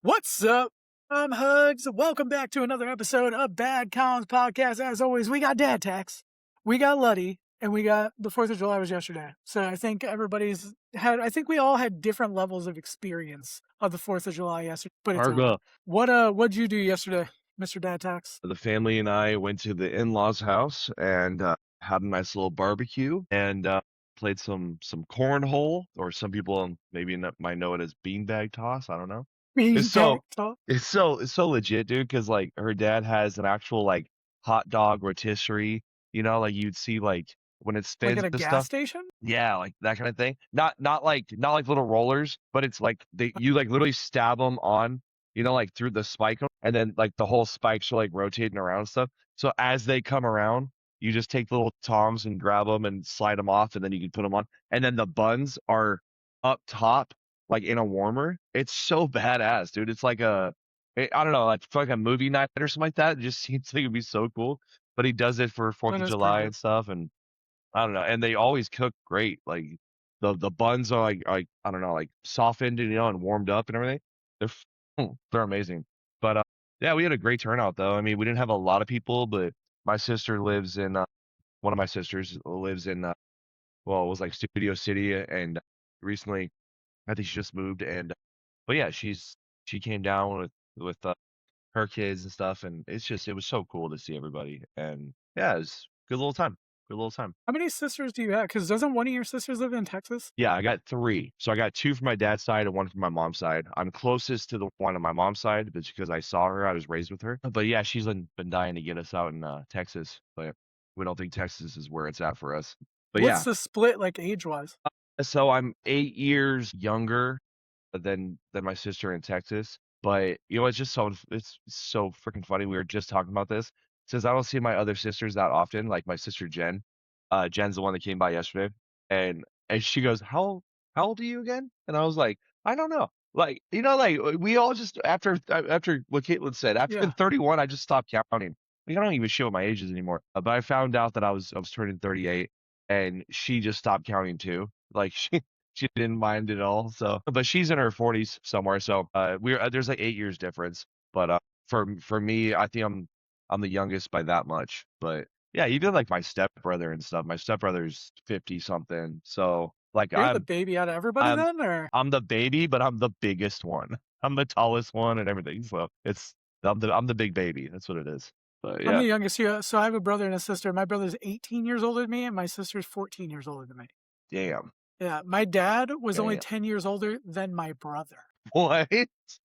What's up? I'm Hugz. Welcome back to another episode of Bad Cons Podcast. As always, we got dad tax, we got Luddy, and we got the 4th of July was yesterday. So I think I think we all had different levels of experience of the 4th of July yesterday. But it's over. What'd you do yesterday, Mr. Dad Tax? The family and I went to the in-laws' house and had a nice little barbecue and played some cornhole, or some people maybe might know it as beanbag toss. I don't know. It's so it's so legit, dude. Because like her dad has an actual like hot dog rotisserie, like you'd see like when it Like spins at a and gas stuff. station? Yeah, like that kind of thing. Not like little rollers, but it's like you like literally stab them on, like through the spike, and then like the whole spikes are like rotating around and stuff. So as they come around, you just take little toms and grab them and slide them off, and then you can put them on. And then the buns are up top, like in a warmer. It's so badass, dude. It's like I don't know, like for like a movie night or something like that. It just seems like it'd be so cool. But he does it for Fourth That of is pretty July good. and stuff, and I don't know, and they always cook great. Like the buns are like I don't know, like softened, and warmed up and everything. They're amazing. But yeah, we had a great turnout though. I mean, we didn't have a lot of people, but my sister lives in one of my sisters lives in well, it was like Studio City, and recently I think she just moved, and but yeah, she came down with her kids and stuff, and it was so cool to see everybody, and yeah, it was a good little time. Good little time. How many sisters do you have? Because doesn't one of your sisters live in Texas? Yeah, I got three. So I got two from my dad's side and one from my mom's side. I'm closest to the one on my mom's side, but because I saw her, I was raised with her. But yeah, she's been dying to get us out in Texas, but we don't think Texas is where it's at for us. But What's yeah, the split like age-wise? so I'm 8 years younger than my sister in Texas. But it's so freaking funny. We were just talking about this. Since I don't see my other sisters that often, like my sister Jen. Jen's the one that came by yesterday, and she goes, "How old are you again?" And I was like, "I don't know." Like like we all just after what Caitlin said, after Yeah. 31, I just stopped counting. Like, I don't even show my ages anymore. But I found out that I was turning 38, and she just stopped counting too. Like she didn't mind at all. So, but she's in her 40s somewhere. So, there's like 8 years difference. But for me, I think I'm the youngest by that much. But yeah, even like my stepbrother and stuff. My stepbrother's 50 something. So like You're the baby out of everybody I'm then, or? I'm the baby, but I'm the biggest one. I'm the tallest one and everything. So I'm the big baby. That's what it is. But I'm yeah, the youngest here, so I have a brother and a sister. My brother's 18 years older than me, and my sister's 14 years older than me. damn. Yeah, my dad was only Damn. 10 years older than my brother. What?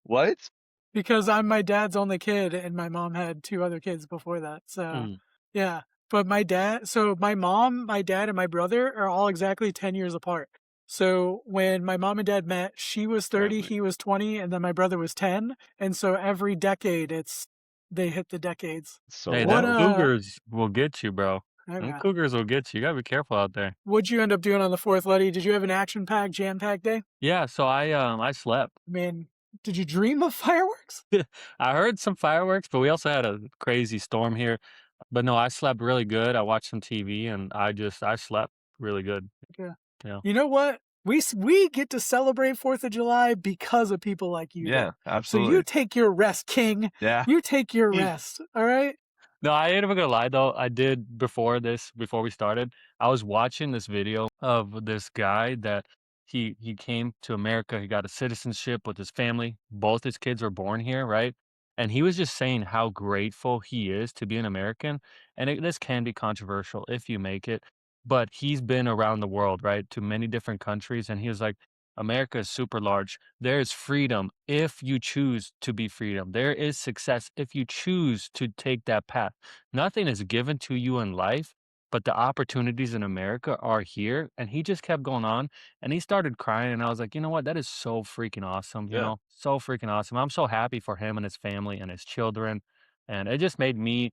What? Because I'm my dad's only kid, and my mom had two other kids before that. So, yeah. But my mom, my dad, and my brother are all exactly 10 years apart. So when my mom and dad met, she was 30, Family. he was 20, and then my brother was 10. And so every decade, they hit the decades. So Hey, What, them wild. cougars will get you, bro. Them okay. cougars will get you. You gotta be careful out there. What'd you end up doing on the 4th, Letty? Did you have an action-packed, jam-packed day? Yeah, so I slept. I mean, did you dream of fireworks? I heard some fireworks, but we also had a crazy storm here. But no, I slept really good. I watched some TV and I slept really good. Yeah. Yeah. You know what? We get to celebrate 4th of July because of people like you. Yeah, So absolutely. you take your rest, King. Yeah. You take your rest. All right. No, I ain't even gonna lie though. I did before we started. I was watching this video of this guy that he came to America. He got a citizenship with his family. Both his kids were born here, right? And he was just saying how grateful he is to be an American. And this can be controversial if you make it, but he's been around the world, right, to many different countries, and he was like, America is super large. There is freedom if you choose to be freedom. There is success if you choose to take that path. Nothing is given to you in life, but the opportunities in America are here. And he just kept going on and he started crying. And I was like, you know what? That is so freaking awesome. Yeah. So freaking awesome. I'm so happy for him and his family and his children. And it just made me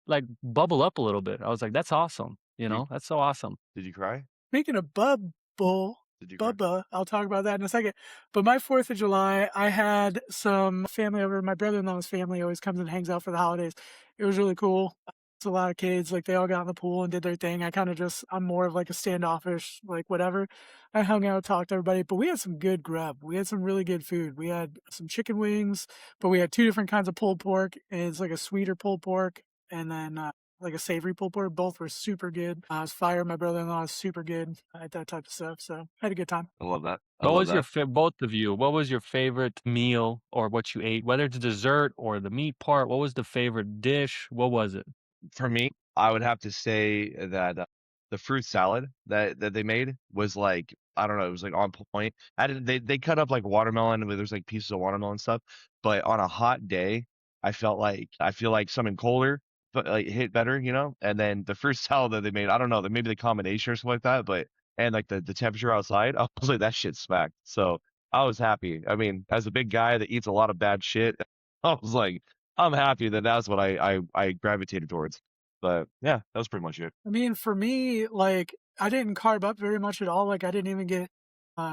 like bubble up a little bit. I was like, that's awesome. That's so awesome. Did you cry? Speaking of Did you cry? Bubba, I'll talk about that in a second. But my 4th of July, I had some family over. My brother-in-law's family always comes and hangs out for the holidays. It was really cool. It's a lot of kids, like, they all got in the pool and did their thing. I'm more of, like, a standoffish, like, whatever. I hung out, talked to everybody, but we had some good grub. We had some really good food. We had some chicken wings, but we had 2 different kinds of pulled pork, and it's like a sweeter pulled pork and then, like a savory pulled pork. Both were super good. I was fire. My brother-in-law is super good at that type of stuff, so had a good time. I love that. I What love was your that. both of you? What was your favorite meal or what you ate? Whether it's dessert or the meat part, what was the favorite dish? What was it? For me, I would have to say that the fruit salad that they made was like, I don't know, it was like on point. They cut up like watermelon, and there's like pieces of watermelon stuff, but on a hot day, I feel like something colder, but like hit better, you know. And then the fruit salad that they made, I don't know, maybe the combination or something like that, but and like the temperature outside, I was like that shit smacked. So I was happy. I mean, as a big guy that eats a lot of bad shit, I was like, I'm happy that that's what I gravitated towards. But yeah, that was pretty much it. I mean, for me, like, I didn't carb up very much at all. Like, I didn't even get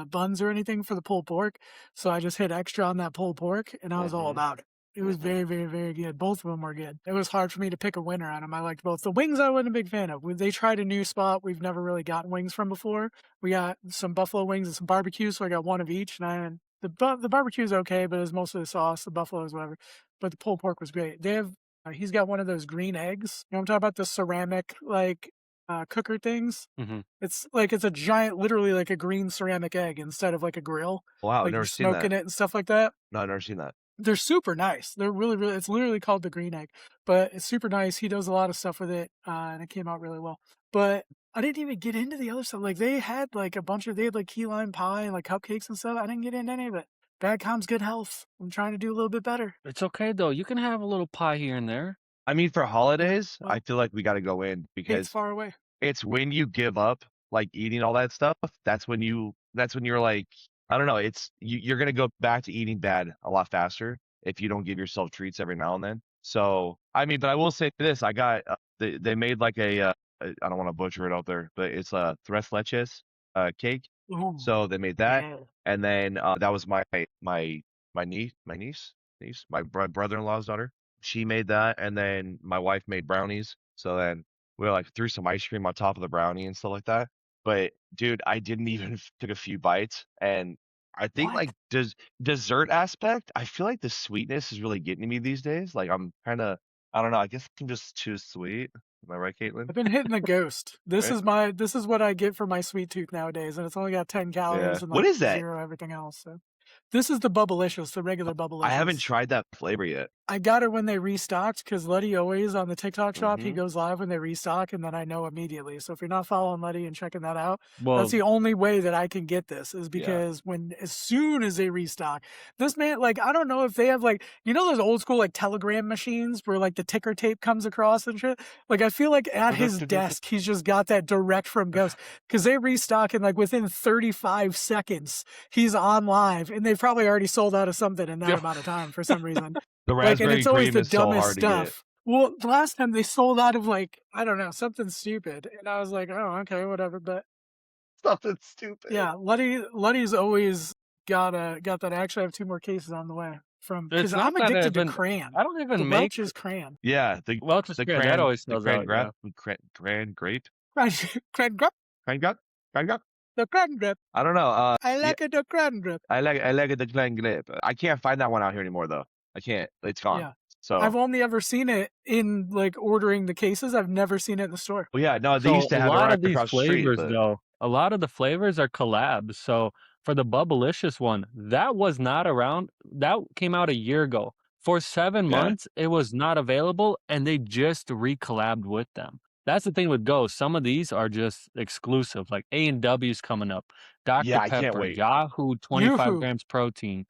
buns or anything for the pulled pork. So I just hit extra on that pulled pork and I was all Hmm. about it. It was Hmm. very, very, very good. Both of them were good. It was hard for me to pick a winner on them. I liked both. The wings I wasn't a big fan of. They tried a new spot we've never really gotten wings from before. We got some buffalo wings and some barbecue, so I got one of each. And the barbecue is okay, but it's mostly the sauce. The buffalo is whatever. But the pulled pork was great. He's got one of those green eggs. You know what I'm talking about? The ceramic like cooker things. Hmm. It's a giant, literally like a green ceramic egg instead of like a grill. Wow, I've Like never you're seen that. smoking it and stuff like that. No, I've never seen that. They're super nice. They're really, really. It's literally called the green egg, but it's super nice. He does a lot of stuff with it, and it came out really well. But I didn't even get into the other stuff. Like they had like they had like key lime pie and like cupcakes and stuff. I didn't get into any of it. Bad com's good health. I'm trying to do a little bit better. It's okay though. You can have a little pie here and there. I mean, for Yeah. holidays, I Well, feel like we got to go in hate's because far away. it's when you give up like eating all that stuff, that's when you're like, I don't know, you're gonna go back to eating bad a lot faster if you don't give yourself treats every now and then. So I mean, but I will say this, I got they made like I don't want to butcher it out there, but it's a tres leches cake. Ooh, So they made that, yeah. and then that was my niece, my brother-in-law's daughter. She made that, and then my wife made brownies. So then we like threw some ice cream on top of the brownie and stuff like that. But dude, I didn't even took a few bites, and I think What? like dessert aspect, I feel like the sweetness is really getting to me these days. Like I'm kind of, I don't know. I guess I'm just too sweet. Am I right, Caitlin? I've been hitting the ghost. Right? This is what I get for my sweet tooth nowadays, and it's only got 10 Yeah. calories and What like is that? 0 everything else. So this is the Bubblicious, the regular I haven't Bubblicious. tried that flavor yet. I got it when they restocked because Letty always on the TikTok shop, he Hmm. goes live when they restock, and then I know immediately. So if you're not following Letty and checking that out, that's Well, the only way that I can get this is Yeah. because as soon as they restock, this man, like, I don't know if they have like, you know, those old school like telegram machines where like the ticker tape comes across and shit. Like, I feel like at his desk, he's just got that direct from Ghost because they restock and like within 35 seconds, he's on live and they've probably already sold out of something in that yeah. amount of time for some reason. The Like, and raspberry it's always cream the is so dumbest hard to get. stuff. Well, the last time they sold out of like, I don't know, something stupid. And I was like, oh, okay, whatever. But Something stupid. yeah, Letty's always got that. I actually have 2 more cases on the way because It's not I'm that addicted to even. crayon. I don't The even make Welch's crayon. Yeah, Welch's the Grand. That always the sells out. Yeah. cran grape, Crayon grip, cran gut, cran gut. the crayon grip. I don't know. I Yeah, like it, the crayon grip. I like it, the cran grape. I can't find that one out here anymore though. I can't. It's gone. Yeah. So, I've only ever seen it in like ordering the cases. I've never seen it in the store. well, yeah, no, they So used to a have it lot right of these across the street, flavors, but though, a lot of the flavors are collabs. So for the Bubblicious one, that was not around. That came out a year ago. For 7 yeah, months, it was not available, and they just recollabed with them. That's the thing with Ghost. Some of these are just exclusive, like A&W's coming up, Dr. yeah, I can't Pepper, wait. Yahoo 25 Yoo-hoo. grams protein,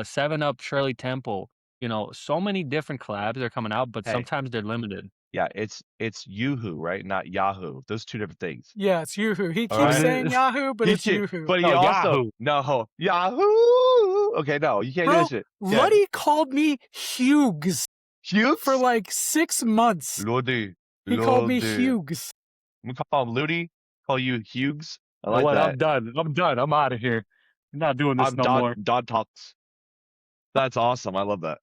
7 Up Shirley Temple. You know, so many different collabs are coming out, but Hey, sometimes they're limited. yeah, it's Yoo-hoo, right? Not Yahoo. Those two different things. Yeah, it's Yoo-hoo. He All keeps right. saying Yahoo, but it's Yoo-hoo. But he No, also Yahoo. no Yahoo. Okay, no, you can't do Bro, this shit. Yeah, Luddy called me Hugz Hughes. for like 6 months. Lodi, He called me Lodi. Hugz. I'm gonna call him Ludi. Call you Hughes. I You know like what? that. I'm done. I'm done. I'm out of here. I'm not doing this I'm no more. Don Talks. That's awesome. I love that.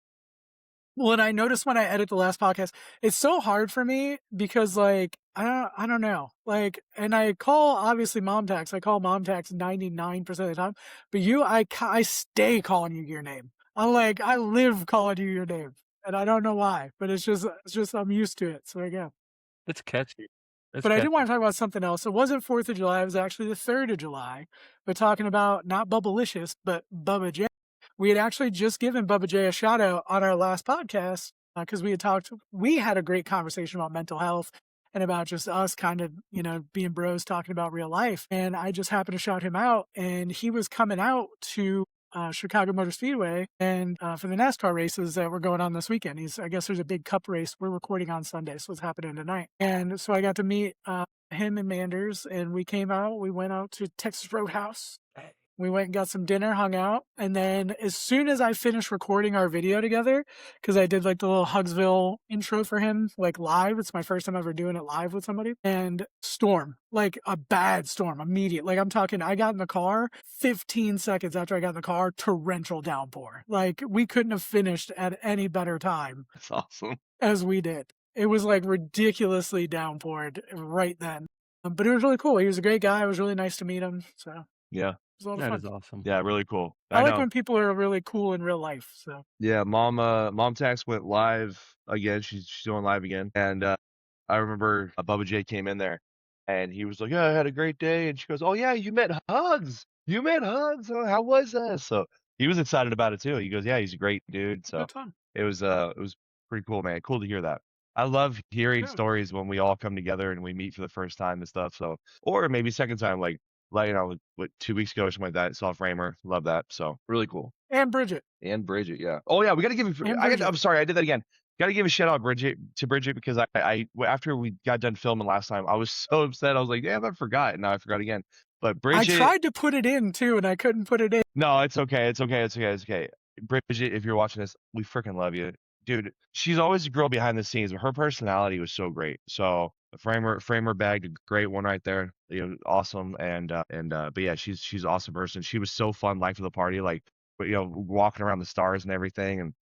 Well, and I noticed when I edit the last podcast, it's so hard for me because like I don't know. Like, and I call obviously mom tax. I call mom tax 99% of the time. But I stay calling you your name. I live calling you your name. And I don't know why, but it's just I'm used to it. So there you go. It's catchy. It's But I did catchy. want to talk about something else. It wasn't 4th of July, it was actually the 3rd of July. We're talking about not Bubblicious, but Bubba J. We had actually just given Bubba J a shout out on our last podcast because we had a great conversation about mental health and about just us kind of, being bros talking about real life. And I just happened to shout him out, and he was coming out to Chicago Motor Speedway and for the NASCAR races that were going on this weekend. I guess there's a big cup race. We're recording on Sunday, so it's happening tonight. And so I got to meet him and Manders, and we went out to Texas Roadhouse. We went and got some dinner, hung out, and then as soon as I finished recording our video together, because I did like the little Hugsville intro for him, like live. It's my first time ever doing it live with somebody. And storm, like a bad storm, immediate. Like I'm talking, I got in the car 15 seconds after I got in the car, torrential downpour. Like we couldn't have finished at any better time. That's awesome. As we did. It was like ridiculously downpoured right then. But it was really cool. He was a great guy. It was really nice to meet him. So yeah. It was a lot of That fun. is awesome. Yeah, really cool. I like know. when people are really cool in real life. So yeah, mom tax went live again. She's doing live again, and I remember Bubba J came in there, and he was like, "Yeah, I had a great day," and she goes, "Oh yeah, you met Hugz. You met Hugz. How was that?" So he was excited about it too. He goes, "Yeah, he's a great dude." So good fun. it was pretty cool, man. Cool to hear that. I love hearing stories when we all come together and we meet for the first time and stuff. So, or maybe second time, like 2 weeks ago or something like that. Saw Framer, love that. So really cool. And Bridget. Yeah. Oh yeah, we got to give. I'm sorry, I did that again. Got to give a shout out to Bridget because I after we got done filming last time, I was so upset. I was like, damn, I forgot. Now I forgot again. But Bridget, I tried to put it in too, and I couldn't put it in. No, it's okay. It's okay. Bridget, if you're watching this, we freaking love you, dude. She's always a girl behind the scenes, but her personality was so great. So Framer bagged a great one right there. Awesome. But yeah, she's an awesome person. She was so fun, life of the party, like walking around the stars and everything, and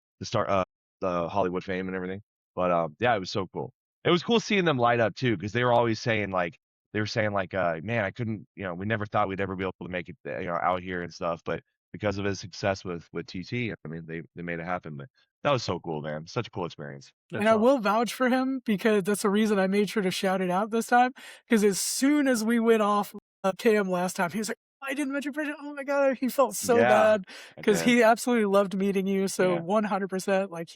the Hollywood fame and everything. But yeah, it was so cool. It was cool seeing them light up too, because they were always saying like, man, I couldn't, we never thought we'd ever be able to make it, out here and stuff. But because of his success with TT, I mean, they made it happen. But that was so cool, man. Such a cool experience. And I will vouch for him because that's the reason I made sure to shout it out this time. Because as soon as we went off KM last time, he was like, I didn't mention Bridget. Oh my God. He felt so bad because he absolutely loved meeting you. So 100%, like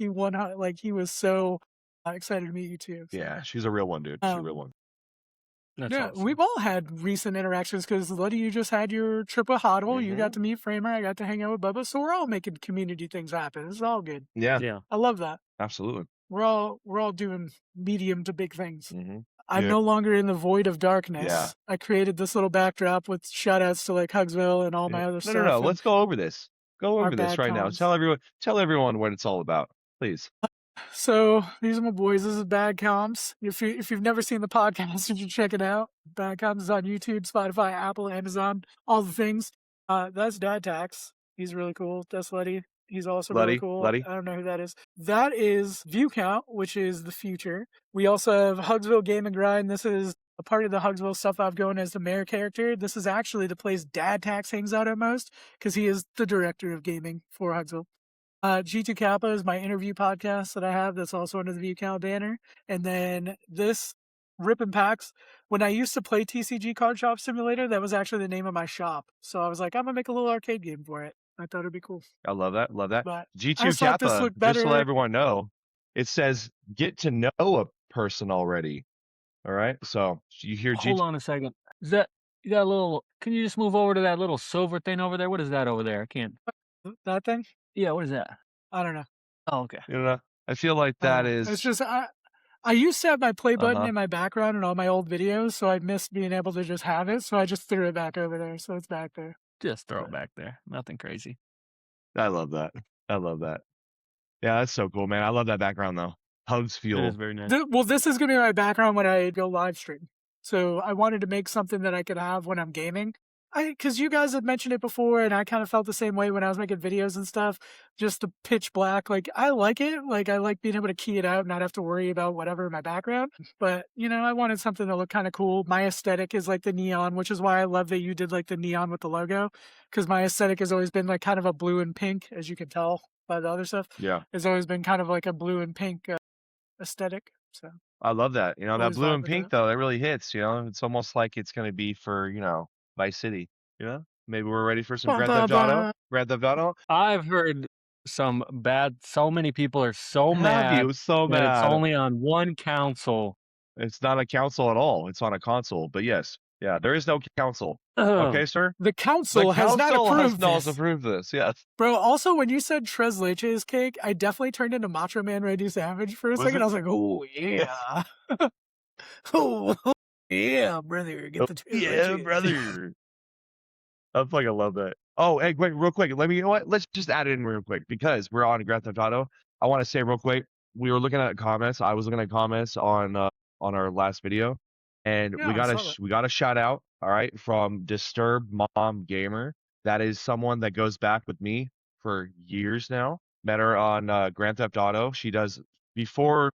he was so excited to meet you too. So. Yeah, she's a real one, dude. She's a real one. That's awesome. We've all had recent interactions because Letty, you just had your trip with Hoddle. You got to meet Framer. I got to hang out with Bubba. So we're all making community things happen. It's all good. Yeah. I love that. Absolutely. We're all doing medium to big things. I'm no longer in the void of darkness. Yeah. I created this little backdrop with shout outs to like Hugsville and all my other stuff. No. Let's go over this. Go over this right comms. now. Tell everyone what it's all about, please. So these are my boys. This is Bad Comms. If you've never seen the podcast, you should check it out. Bad Comms is on YouTube, Spotify, Apple, Amazon, all the things. That's Dad Tax. He's really cool. That's Letty. He's also really cool. Letty. I don't know who that is. That is View Count, which is the future. We also have Hugsville Game and Grind. This is a part of the Hugsville stuff I've going as the mayor character. This is actually the place Dad Tax hangs out at most because he is the director of gaming for Hugsville. G2 Kappa is my interview podcast that I have that's also under the View Count banner. And then this Rippin' Packs, when I used to play TCG Card Shop Simulator, that was actually the name of my shop. So I was like, I'm going to make a little arcade game for it. I thought it'd be cool. I love that. But G2 Kappa, just to let everyone know, it says get to know a person already. All right? So you hear Hold on a second. Is that, you got a little, can you just move over to that little silver thing over there? What is that over there? I can't. That thing? Yeah, what is that? I don't know. Oh, okay. I feel like that is... It's just, I used to have my play button in my background in all my old videos, so I missed being able to just have it, so I just threw it back over there, so it's back there. Just throw it back there. Nothing crazy. I love that. Yeah, that's so cool, man. I love that background, though. Hugz Fuel. It is very nice. Well, this is going to be my background when I go live stream. So I wanted to make something that I could have when I'm gaming. Because you guys had mentioned it before, and I kind of felt the same way when I was making videos and stuff. Just the pitch black, like I like it. Like I like being able to key it out, and not have to worry about whatever in my background. But I wanted something that looked kind of cool. My aesthetic is like the neon, which is why I love that you did like the neon with the logo. Because my aesthetic has always been like kind of a blue and pink, as you can tell by the other stuff. Yeah. It's always been kind of like a blue and pink aesthetic. So I love that. That always blue vibe and with pink that. though, that really hits. It's almost like it's gonna be for Vice City. Maybe we're ready for some Bum, Grand bum, Theft Auto. bum. Grand Theft Auto. I've heard some bad. So many people are so Have mad you so that it's mad? only on one console. It's not a console at all. It's on a console. But yes, yeah, there is no console. Okay, sir. The The council has not council has approved not this. approved this. Yes. Bro, also when you said tres leches cake, I definitely turned into Macho Man Randy Savage for a Was second. it? I was like, oh yeah. Oh yeah, brother. Get the tres Yeah, leches. brother. I fucking love that. Oh, hey, wait, real quick. You know what? Let's just add it in real quick because we're on Grand Theft Auto. I want to say real quick. We were looking at comments. I was looking at comments on our last video, and Yeah, we I got saw that. we got a shout out. All right, from Disturbed Mom Gamer. That is someone that goes back with me for years now. Met her on Grand Theft Auto. She does before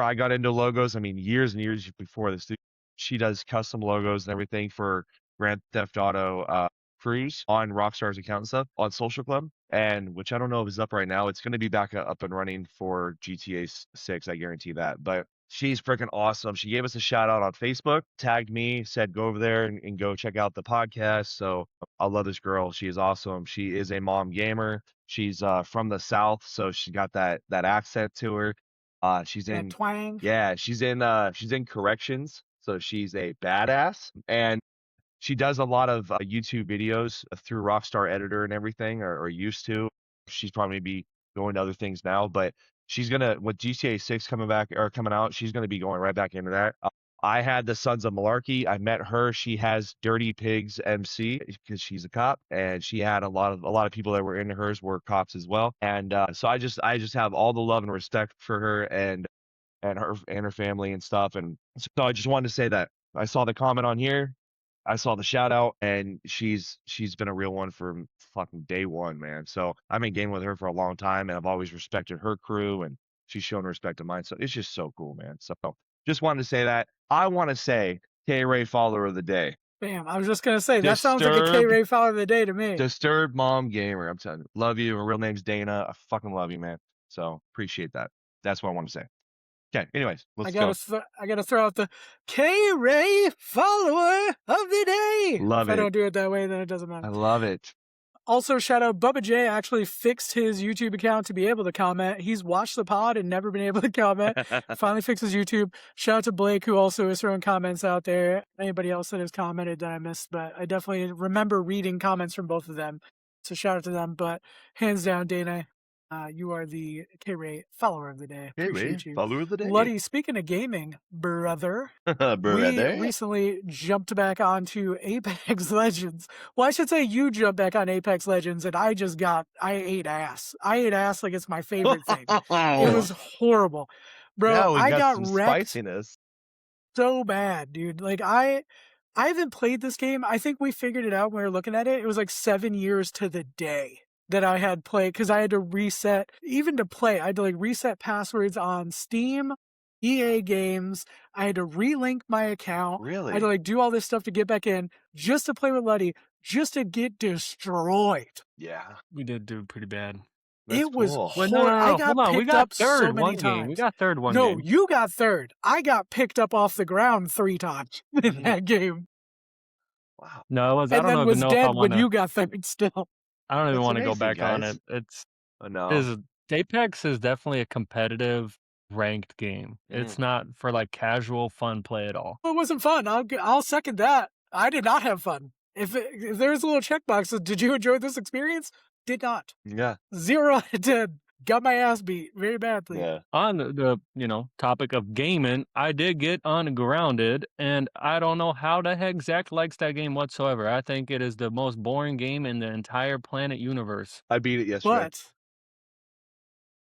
I got into logos. I mean, years and years before this. She does custom logos and everything for Grand Theft Auto Cruise on Rockstar's account and stuff on Social Club, and which I don't know if is up right now. It's going to be back up and running for GTA 6. I guarantee that. But she's freaking awesome. She gave us a shout out on Facebook, tagged me, said go over there and go check out the podcast. So I love this girl. She is awesome. She is a mom gamer. She's from the South, so she got that accent to her. She's That in twang. yeah, she's in corrections, so she's a badass, and she does a lot of YouTube videos through Rockstar Editor and everything, or used to. She's probably be going to other things now, but she's gonna with GTA 6 coming out. She's gonna be going right back into that. I had the Sons of Malarkey. I met her. She has Dirty Pigs MC because she's a cop, and she had a lot of people that were into hers were cops as well. And so I just have all the love and respect for her and her family and stuff. And so I just wanted to say that I saw the comment on here. I saw the shout out, and she's been a real one from fucking day one, man. So I've been gaming with her for a long time, and I've always respected her crew, and she's shown respect to mine. So it's just so cool, man. So just wanted to say that. I want to say K-Ray follower of the day. Bam. I was just gonna say that sounds like a K-Ray follower of the day to me. Disturbed Mom Gamer. I'm telling you, love you. Her real name's Dana. I fucking love you, man. So appreciate that. That's what I want to say. Okay. Anyways, let's go. I gotta throw out the K-Ray follower of the day. Love if I it. don't do it that way, then it doesn't matter. I love it. Also, shout out Bubba J actually fixed his YouTube account to be able to comment. He's watched the pod and never been able to comment. Finally fixed his YouTube. Shout out to Blake, who also is throwing comments out there. Anybody else that has commented that I missed, but I definitely remember reading comments from both of them. So shout out to them. But hands down, Dana, you are the K-Ray follower of the day. Appreciate you. Follower of the day. Luddy, speaking of gaming, brother, brother. we recently jumped back onto Apex Legends. Well, I should say you jumped back on Apex Legends, and I ate ass. I ate ass like it's my favorite thing. It was horrible. Bro, Now we I got some wrecked spiciness. so bad, dude. Like, I haven't played this game. I think we figured it out when we were looking at it. It was like 7 years to the day that I had played, because I had to reset, even to play, I had to like reset passwords on Steam, EA Games. I had to relink my account. Really? I had to like do all this stuff to get back in just to play with Luddy, just to get destroyed. Yeah. We did do pretty bad. That's It was cool. Well, horrible. no, I got hold on. We picked got up third so many one game. We times. got third one No, game. you got third. I got picked up off the ground 3 times in that game. Wow. No, it was. I And don't then even was know if I dead when want to. you got third still. I don't even That's want to go amazing, back on guys. it. It's Oh, no. is Apex is definitely a competitive ranked game. It's not for like casual fun play at all. It wasn't fun. I'll second that. I did not have fun. If there's a little checkbox, did you enjoy this experience? Did not. Yeah. 0 out of 10. Got my ass beat very badly. Yeah. On the topic of gaming, I did get ungrounded, and I don't know how the heck Zach likes that game whatsoever. I think it is the most boring game in the entire planet universe. I beat it yesterday. But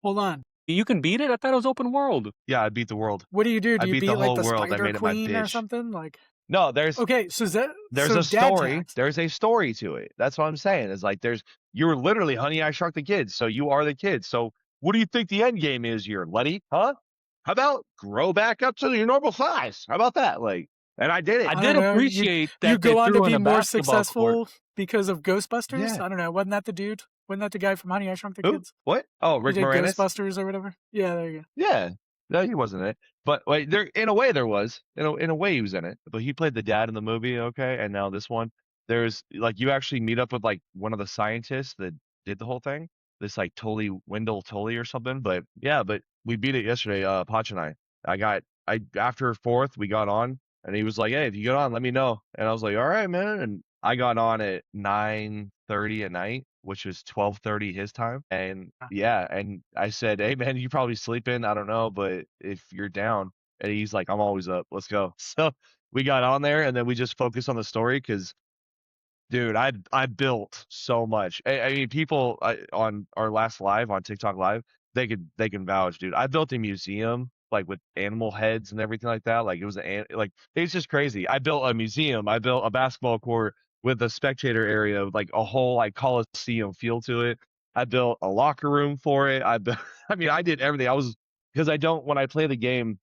hold on. You can beat it? I thought it was open world. Yeah, I beat the world. What do? Do I you beat beat the like whole the world. I Spider made it my Queen or bitch. something? Like No, there's Okay, so there's so a dad story. tax. There's a story to it. That's what I'm saying. Is like you're literally Honey I Shrunk the Kids, so you are the kids. So what do you think the end game is here, Letty? Huh? How about grow back up to your normal size? How about that? Like, and I did it. I I did don't know. appreciate You that they go on to threw in be a more basketball court. successful because of Ghostbusters. Yeah. I don't know. Wasn't that the dude? Wasn't that the guy from Honey I Shrunk the Who? Kids? What? Oh, He Rick did Moranis. Ghostbusters or whatever. Yeah, there you go. Yeah. No, he wasn't in it. But wait, there in a way there was. In a way he was in it. But he played the dad in the movie, okay? And now this one, there's like you actually meet up with like one of the scientists that did the whole thing. This like Wendell Tully or something. But yeah, but we beat it yesterday, Potch and I. I after fourth we got on and he was like, "Hey, if you get on, let me know." And I was like, "All right, man." And I got on at 9:30 at night, which was 12:30 his time. And yeah, and I said, "Hey, man, you probably sleeping. I don't know, but if you're down," and he's like, "I'm always up. Let's go." So we got on there, and then we just focused on the story because, dude, I built so much. I mean, people on our last live on TikTok Live, they can vouch, dude. I built a museum like with animal heads and everything like that. Like it was like it's just crazy. I built a museum. I built a basketball court with a spectator area, with like a whole like Coliseum feel to it. I built a locker room for it. I mean, I did everything. I was because I don't when I play the game.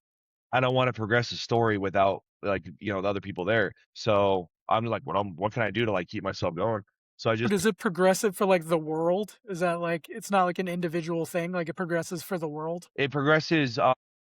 I don't want to progress the story without like the other people there. So I'm like, what can I do to like keep myself going? So I But just is it progressive for like the world? Is that like it's not like an individual thing? Like it progresses for the world? it progresses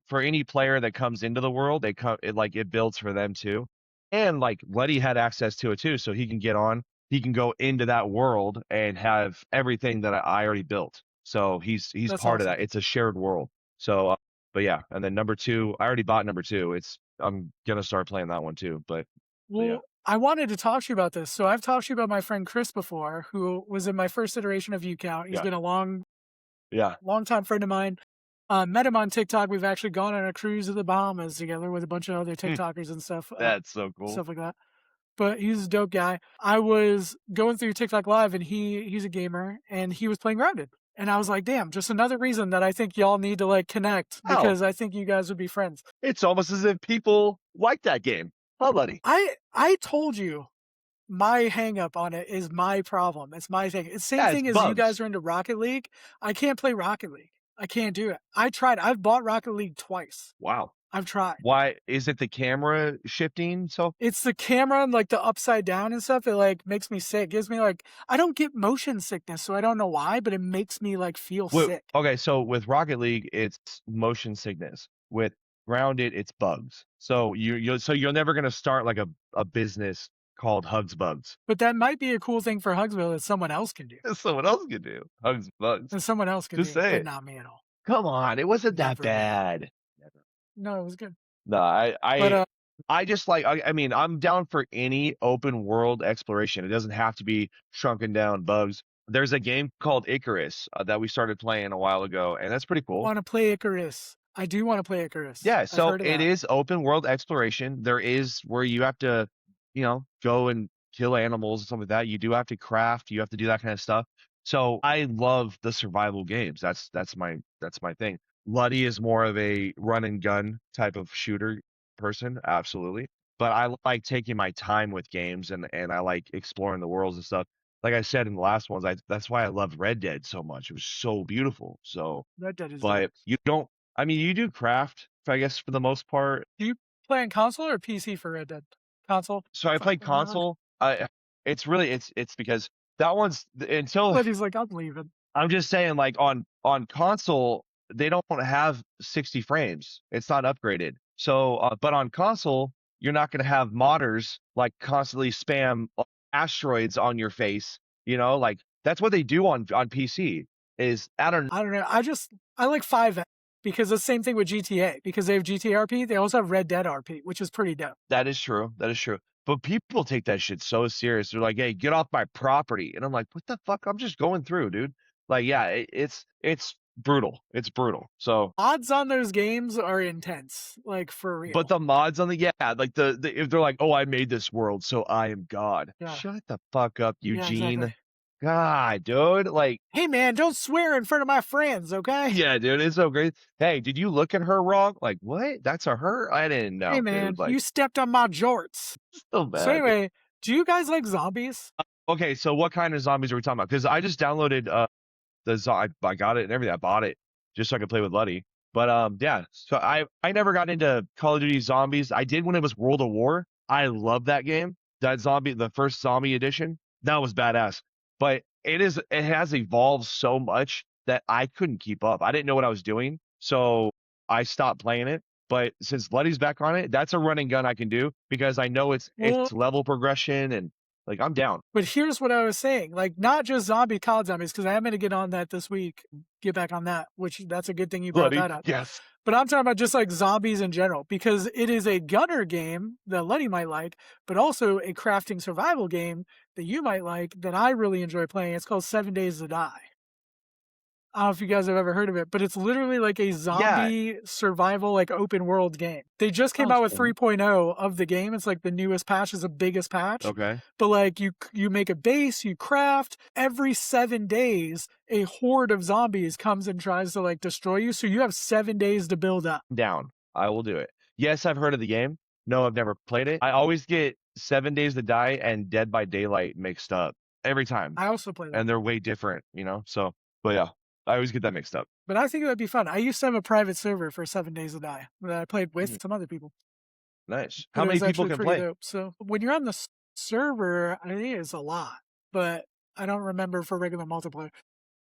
for any player that comes into the world. It builds for them too, and like Letty had access to it too, so he can get on. He can go into that world and have everything that I already built. So he's That's part of awesome. that. It's a shared world. So, but yeah, and then number two, I already bought number two. I'm gonna start playing that one too. But yeah. Well, I wanted to talk to you about this. So I've talked to you about my friend Chris before, who was in my first iteration of UCount. He's Yeah. been a long Yeah. time friend of mine. Met him on TikTok. We've actually gone on a cruise to the Bahamas together with a bunch of other TikTokers and stuff. That's so cool. Stuff like that. But he's a dope guy. I was going through TikTok Live and he's a gamer and he was playing Grounded. And I was like, damn, just another reason that I think y'all need to like connect because I think you guys would be friends. It's almost as if people like that game. Huh, buddy? I told you my hang up on it is my problem. It's my thing. It's the same thing as you guys are into Rocket League. I can't play Rocket League. I can't do it. I tried. I've bought Rocket League twice. Wow. I've tried. Why is it the camera shifting? So it's the camera and like the upside down and stuff. It like makes me sick. It gives me like I don't get motion sickness, so I don't know why, but it makes me like feel sick. Okay, so with Rocket League, it's motion sickness. With Grounded, it's bugs. So you're never gonna start like a business called Hugz Bugs. But that might be a cool thing for Hugsville that someone else can do. Someone else can do Hugz Bugs. And someone else can Just do, say but it. not me at all. Come on, it wasn't that Never. bad. Never. No, it was good. No, I just like I mean I'm down for any open world exploration. It doesn't have to be shrunken down bugs. There's a game called Icarus that we started playing a while ago, and that's pretty cool. I want to play Icarus. I do want to play Icarus. Yeah, so it is open world exploration. There is where you have to, go and kill animals and stuff like that. You do have to craft. You have to do that kind of stuff. So I love the survival games. That's my thing. Luddy is more of a run and gun type of shooter person, absolutely. But I like taking my time with games and I like exploring the worlds and stuff. Like I said in the last ones, that's why I loved Red Dead so much. It was so beautiful. So Red Dead is but dope. you don't I mean you do craft, I guess, for the most part. Do you play on console or PC for Red Dead? Console? So I played console. It's because that one's until But he's like, I'm leaving. I'm just saying, like on console, they don't have 60 frames. It's not upgraded. So, but on console, you're not going to have modders like constantly spam asteroids on your face. Like that's what they do on PC. Is I don't know. I like 5 because the same thing with GTA because they have GTA RP. They also have Red Dead RP, which is pretty dope. That is true. But people take that shit so serious. They're like, "Hey, get off my property," and I'm like, "What the fuck? I'm just going through, dude." Like, yeah, it's brutal. It's brutal. So mods on those games are intense, like for real. But the mods on like the if they're like, "Oh, I made this world, so I am God." Yeah. Shut the fuck up, Eugene. Yeah, exactly. God, dude, like, Hey, man, don't swear in front of my friends, okay? yeah, dude, it's so great. Hey, did you look at her wrong? Like, what? That's a her? I didn't Hey, know, man, dude. Like, you stepped on my jorts. so So bad. anyway, do you guys like zombies? Okay, so what kind of zombies are we talking about? Because I just downloaded I got it and everything. I bought it just so I could play with Luddy. But yeah, so I never got into Call of Duty Zombies. I did when it was World of War. I love that game. The first zombie edition, that was badass. But it has evolved so much that I couldn't keep up. I didn't know what I was doing, so I stopped playing it. But since Luddy's back on it, that's a running gun I can do because I know it's Well, level progression and like I'm down. but here's what I was saying, like not just COD zombies, because I am going to get on that this week, get back on that, which that's a good thing you brought Luddy, that up. yes. But I'm talking about just like zombies in general, because it is a gunner game that Letty might like, but also a crafting survival game that you might like that I really enjoy playing. It's called 7 Days to Die. I don't know if you guys have ever heard of it, but it's literally like a zombie survival, like open world game. They just came out with 3.0 of the game. It's like the newest patch is the biggest patch. Okay. But like you make a base, you craft. Every 7 days, a horde of zombies comes and tries to like destroy you. So you have 7 days to build up. Down. I will do it. Yes, I've heard of the game. No, I've never played it. I always get 7 Days to Die and Dead by Daylight mixed up every time. I also play that. And they're way different, So, but yeah, I always get that mixed up. But I think it would be fun. I used to have a private server for 7 Days to Die that I played with some other people. Nice. But How it many was people actually can pretty play? dope. So when you're on the server, I think it's a lot, but I don't remember for regular multiplayer.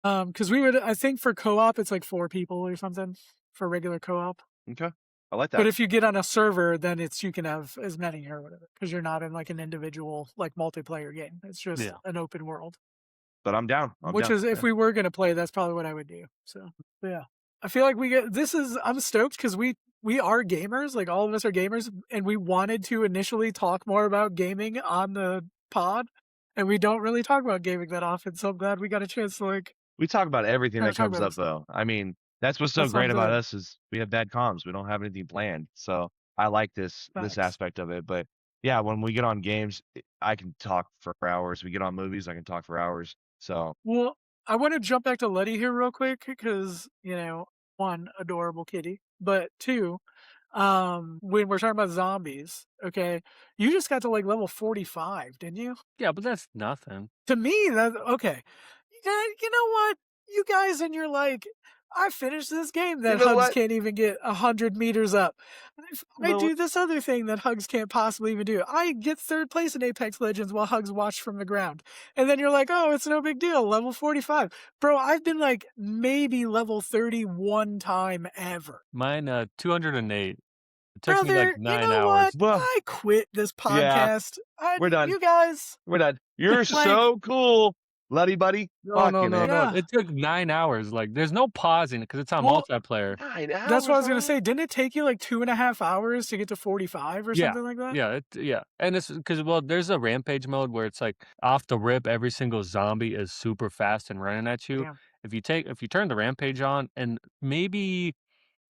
Because I think for co-op it's like 4 people or something for regular co-op. Okay, I like that. But if you get on a server, then you can have as many or whatever, because you're not in like an individual like multiplayer game. It's just an open world. But I'm down. Which is, if we were gonna play, that's probably what I would do. So yeah, I feel like I'm stoked because we are gamers, like all of us are gamers, and we wanted to initially talk more about gaming on the pod, and we don't really talk about gaming that often. So I'm glad we got a chance to like. We talk about everything Yeah, that talk comes about up this stuff. though. I mean, that's what's so That's what great I'm about doing. us is we have bad comms. We don't have anything planned. So I like this Facts. aspect of it. But yeah, when we get on games, I can talk for hours. We get on movies, I can talk for hours. So Well, I want to jump back to Letty here real quick because, 1, adorable kitty, but 2, when we're talking about zombies, okay, you just got to like level 45, didn't you? Yeah, but that's nothing. To me, that's okay. You know what? You guys and you're like, I finished this game that You know Hugz what? can't even get 100 meters up. I No. do this other thing that Hugz can't possibly even do. I get 3rd place in Apex Legends while Hugz watched from the ground. And then you're like, oh, it's no big deal. Level 45. Bro, I've been like maybe level 31 time ever. Mine 208. It took me Brother, like 9 you know hours. what? I quit this Yeah, podcast. we're done. You guys. We're done. You're Like- so cool, Luddy buddy. No, no, no, man. no. Yeah. It took 9 hours. Like, there's no pausing because it's on Well, multiplayer. 9 hours, That's what I was gonna bro? say. Didn't it take you like 2.5 hours to get to 45 or Yeah, something like that? Yeah, and it's because there's a rampage mode where it's like off the rip, every single zombie is super fast and running at you. Damn. If you turn the rampage on, and maybe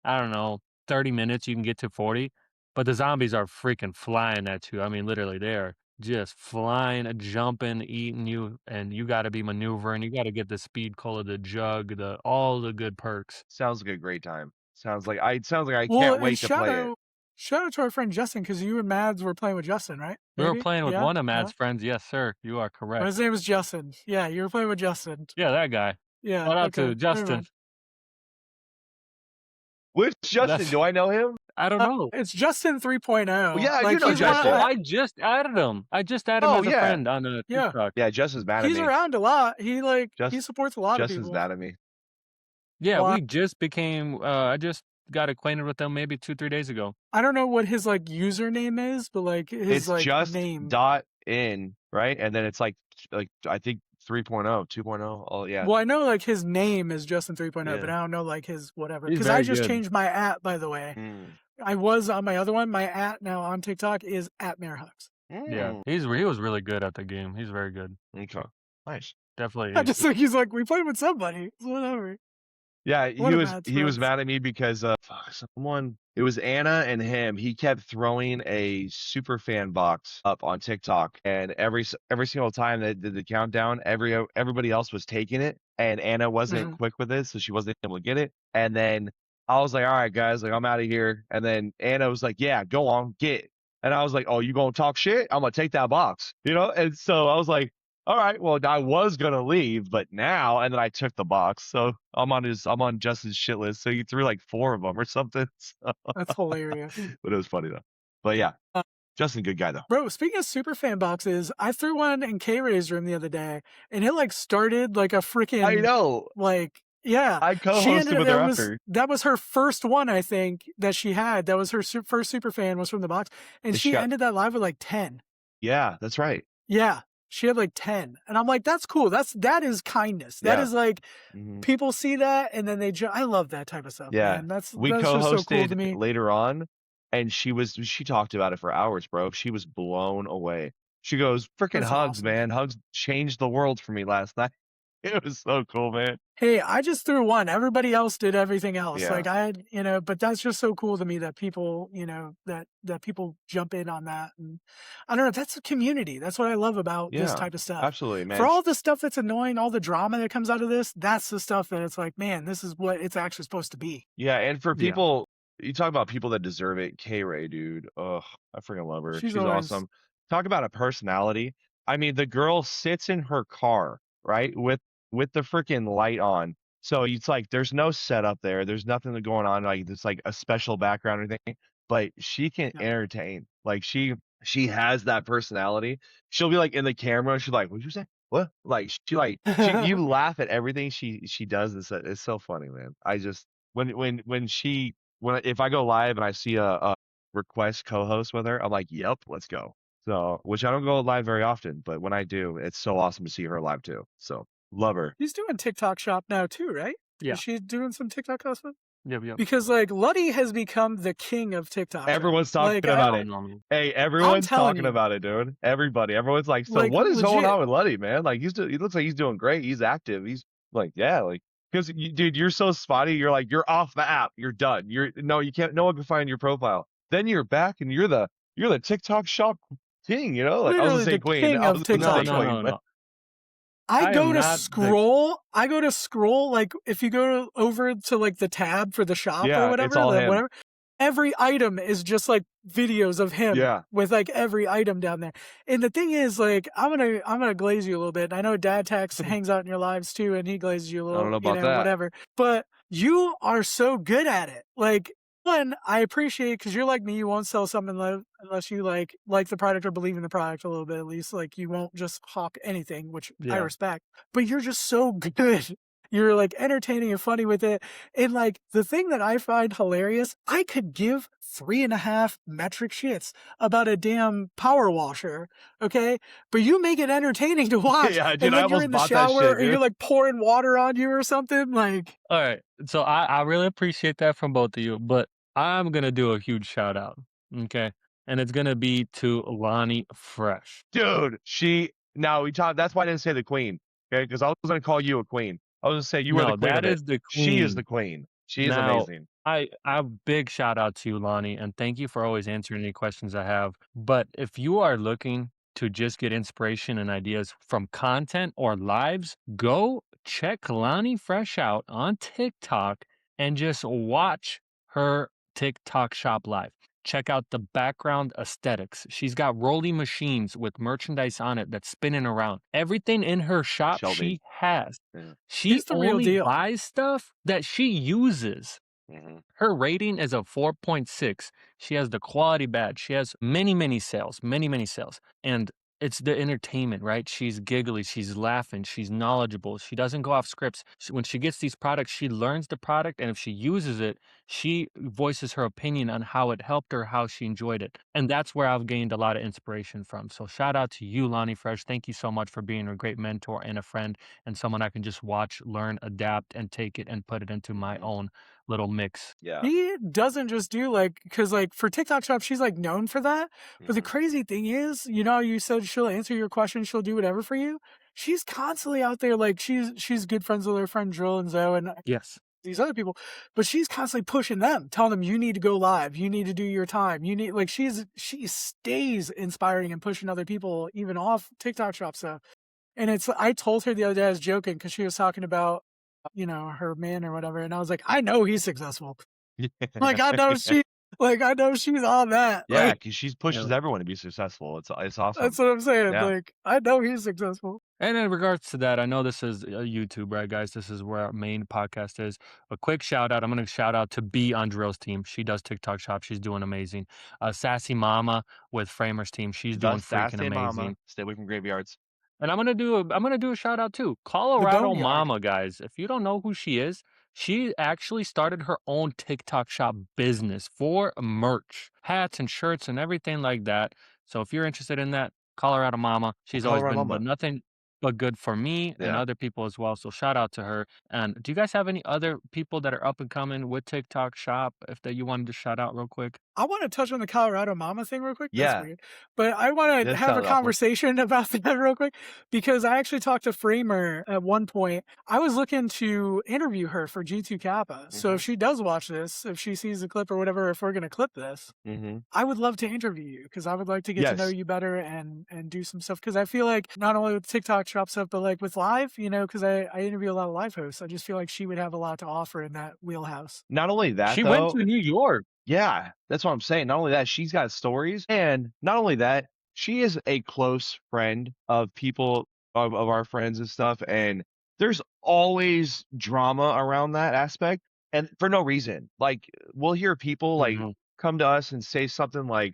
I don't know, 30 minutes you can get to 40, but the zombies are freaking flying at you. I mean, literally, they are just flying, jumping, eating you, and you got to be maneuvering. You got to get the speed cola, the jug, all the good perks. Sounds like a great time. Sounds like I Well, can't and wait to play it. shout out to our friend Justin, because you and Mads were playing with Justin, right? We were Maybe? playing with Yeah? one of Matt's Yeah? friends. Yes, sir. You are correct. His name is Justin. Yeah, you were playing with Justin. Yeah, that guy. Yeah. Shout out okay, to never Justin. mind. Which Justin? Do I know him? I don't know. It's Justin 3.0. Yeah, I like, do know he's Justin. around- I just added him. I just added him Oh, as a yeah. friend on Yeah. TikTok. Yeah, Justin's mad at He's me. around a lot. He Just- supports a lot of Justin's people. mad at me. Yeah, Well, we just became. I just got acquainted with them maybe 2-3 days ago. I don't know what his like username is, but like his It's like just name. .in, right? And then it's like I think 3.0, 2.0. Oh yeah. Well, I know like his name is Justin 3.0, Yeah. but I don't know like his whatever. He's Because I very just good. changed my at, by the way. Mm. I was on my other one. My at now on TikTok is at Mayor Hugz. Yeah, Mm. he was really good at the game. He's very good. Okay. Nice. Definitely. I just think he's like, we played with somebody. It's whatever. Yeah, What he a was bad he was threads. mad at me because someone it was Anna and him. He kept throwing a super fan box up on TikTok, and every single time they did the countdown, everybody else was taking it, and Anna wasn't Mhm. quick with it, so she wasn't able to get it. And then I was like, "All right, guys, like I'm out of here." And then Anna was like, "Yeah, go on, get." It." And I was like, "Oh, you gonna talk shit? I'm gonna take that box," you know? And so I was like, all right, well, I was gonna leave, but now, and then I took the box, so I'm on Justin's shit list. So he threw like 4 of them or something. So, That's hilarious. but it was funny though. But yeah, Uh, Justin, good guy though. Bro, speaking of super fan boxes, I threw one in K-Ray's room the other day, and it like started like a I freaking know. like yeah. I She co-hosted ended with her that was after. that was her first one, I think, that she had. That was her first super fan was from the box, and And she she got, ended that live with like 10. yeah, that's right. Yeah, she had like 10, and I'm like, that's cool. That is kindness. That Yeah. is like hmm people see that, and then I love that type of stuff, Yeah. man. That's We just so cool to co-hosted me. later on, and she talked about it for hours, bro. She was blown away. She goes, freaking That's Hugs, awesome. man. Hugs changed the world for me last night. It was so cool, man. Hey, I just threw one. Everybody else did everything else. Yeah. Like I had, but that's just so cool to me that people, that people jump in on that. And I don't know, that's a community. That's what I love about this Yeah. type of stuff. Absolutely, For man. all the stuff that's annoying, all the drama that comes out of this, that's the stuff that it's like, man, this is what it's actually supposed to be. Yeah, and for Yeah. people, you talk about people that deserve it. K-Ray, dude. Ugh, I freaking love her. She's She's always awesome. Talk about a personality. I mean, the girl sits in her car, right, with the freaking light on. So it's like there's no setup there. There's nothing going on like it's like a special background or anything. But she can yeah. entertain. Like she has that personality. She'll be like in the camera. She's like, "What'd you say? What?" Like she you laugh at everything she does. It's so funny, man. I just when if I go live and I see a request co-host with her, I'm like, yep, let's go. So, which I don't go live very often, but when I do, it's so awesome to see her live too. So, love her. She's doing TikTok shop now too, right? Yeah. Is she doing some TikTok custom? Yep. Because like Luddy has become the king of TikTok. Everyone's talking Like, about it. Phenomenal. Hey, everyone's telling talking you. about it, dude. Everybody, everyone's like, so Like, what is going legit. on with Luddy, man? Like he looks like he's doing great. He's active. He's like, yeah, like because dude, you're so spotty. You're like, you're off the app. You're done. You can't. No one can find your profile. Then you're back and you're the TikTok shop king. You know, like I was Literally gonna say the queen. king I of was gonna say TikTok No, shop. queen, but no. I I go am to not the scroll, like if you go over to like the tab for the shop or yeah, whatever, it's all him. whatever, every item is just like videos of him Yeah. with like every item down there. And the thing is, like, I'm gonna glaze you a little bit. I know Dad Tax hangs out in your lives too, and he glazes you a I don't know little, about that. whatever. But you are so good at it. Like, one, I appreciate because you're like me, you won't sell something unless you like the product or believe in the product a little bit at least. Like you won't just hawk anything, which I Yeah. respect. But you're just so good. You're like entertaining and funny with it. And like the thing that I find hilarious, I could give 3.5 metric shits about a damn power washer, okay? But you make it entertaining to watch. Yeah, dude, And I when you're almost in the bought that shower shit, or you're dude. like pouring water on you or something, like All right. So I really appreciate that from both of you, but I'm gonna do a huge shout out. Okay. And it's gonna be to Lonnie Fresh. Dude, that's why I didn't say the queen. Okay, because I was gonna call you a queen. I was gonna say you were the No, queen that of it. is the She is the queen. queen. She is Now, amazing. I big shout out to you, Lonnie, and thank you for always answering any questions I have. But if you are looking to just get inspiration and ideas from content or lives, go check Lonnie Fresh out on TikTok and just watch her TikTok shop live. Check out the background aesthetics. She's got rolling machines with merchandise on it that's spinning around. Everything in her shop Shelby. she has. Yeah. She She's the real only deal. buys stuff that she uses. Mhm. Her rating is a 4.6. She has the quality badge. She has many sales, many sales. And it's the entertainment, right? She's giggly, she's laughing, she's knowledgeable. She doesn't go off scripts. When she gets these products, she learns the product, and if she uses it, she voices her opinion on how it helped her, how she enjoyed it. And that's where I've gained a lot of inspiration from. So shout out to you, Lonnie Fresh. Thank you so much for being a great mentor and a friend and someone I can just watch, learn, adapt, and take it and put it into my Mhm. own little mix. Yeah. He doesn't just do like, because like for TikTok shop, she's like known for that. But the Mhm. crazy thing is, you said she'll answer your questions, she'll do whatever for you. She's constantly out there, like she's good friends with her friend Drill and Zoe, and Yes. these other people, but she's constantly pushing them, telling them you need to go live, you need to do your time, you need like she stays inspiring and pushing other people even off TikTok shop stuff. And I told her the other day, I was joking because she was talking about her man or whatever, and I was like, I know he's successful. Like I know she's on that. Yeah, Like because she pushes everyone to be successful. It's awesome. that's what I'm saying. Yeah. Like I know he's successful. And in regards to that, I know this is YouTube, right, guys? This is where our main podcast is. A quick shout out. I'm going to shout out to B on Drill's team. She does TikTok shop. She's doing amazing. Sassy Mama with Framer's team. She's doing freaking amazing. Mama. Stay away from graveyards. And I'm gonna do a shout out too. Colorado Mama, guys. If you don't know who she is, she actually started her own TikTok shop business for merch, hats and shirts and everything like that. So if you're interested in that, Colorado Mama, she's always been but nothing but good for me and other people as well. So shout out to her. And do you guys have any other people that are up and coming with TikTok shop that you wanted to shout out real quick? I want to touch on the Colorado Mama thing real quick. Yeah. That's weird. But I want to have a conversation about that real quick because I actually talked to Framer at one point. I was looking to interview her for G2 Kappa. So if she does watch this, if she sees the clip or whatever, if we're going to clip this, I would love to interview you because I would like to get to know you better and do some stuff. Because I feel like not only with TikTok shop stuff, but like with live, because I interview a lot of live hosts. I just feel like she would have a lot to offer in that wheelhouse. Not only that, she went to New York. Yeah, that's what I'm saying. Not only that, she's got stories. And not only that, she is a close friend of people, of our friends and stuff. And there's always drama around that aspect. And for no reason. Like, we'll hear people like come to us and say something like,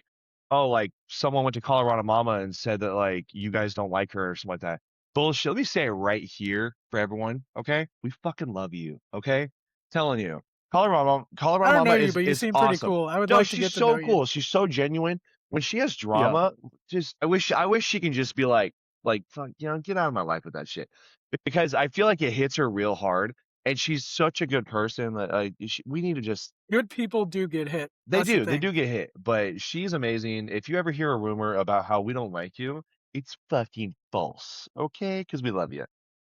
oh, like someone went to Colorado Mama and said that like you guys don't like her or something like that. Bullshit. Let me say it right here for everyone. Okay. We fucking love you. Okay. Telling you. Colorado Mama you, but you seem awesome. Pretty cool. I would like to get to know she's so cool. You. She's so genuine. When she has drama, just I wish she can just be like fuck, get out of my life with that shit. Because I feel like it hits her real hard, and she's such a good person that we need to just. Good people do get hit. They do get hit, but she's amazing. If you ever hear a rumor about how we don't like you, it's fucking false, okay? Because we love you.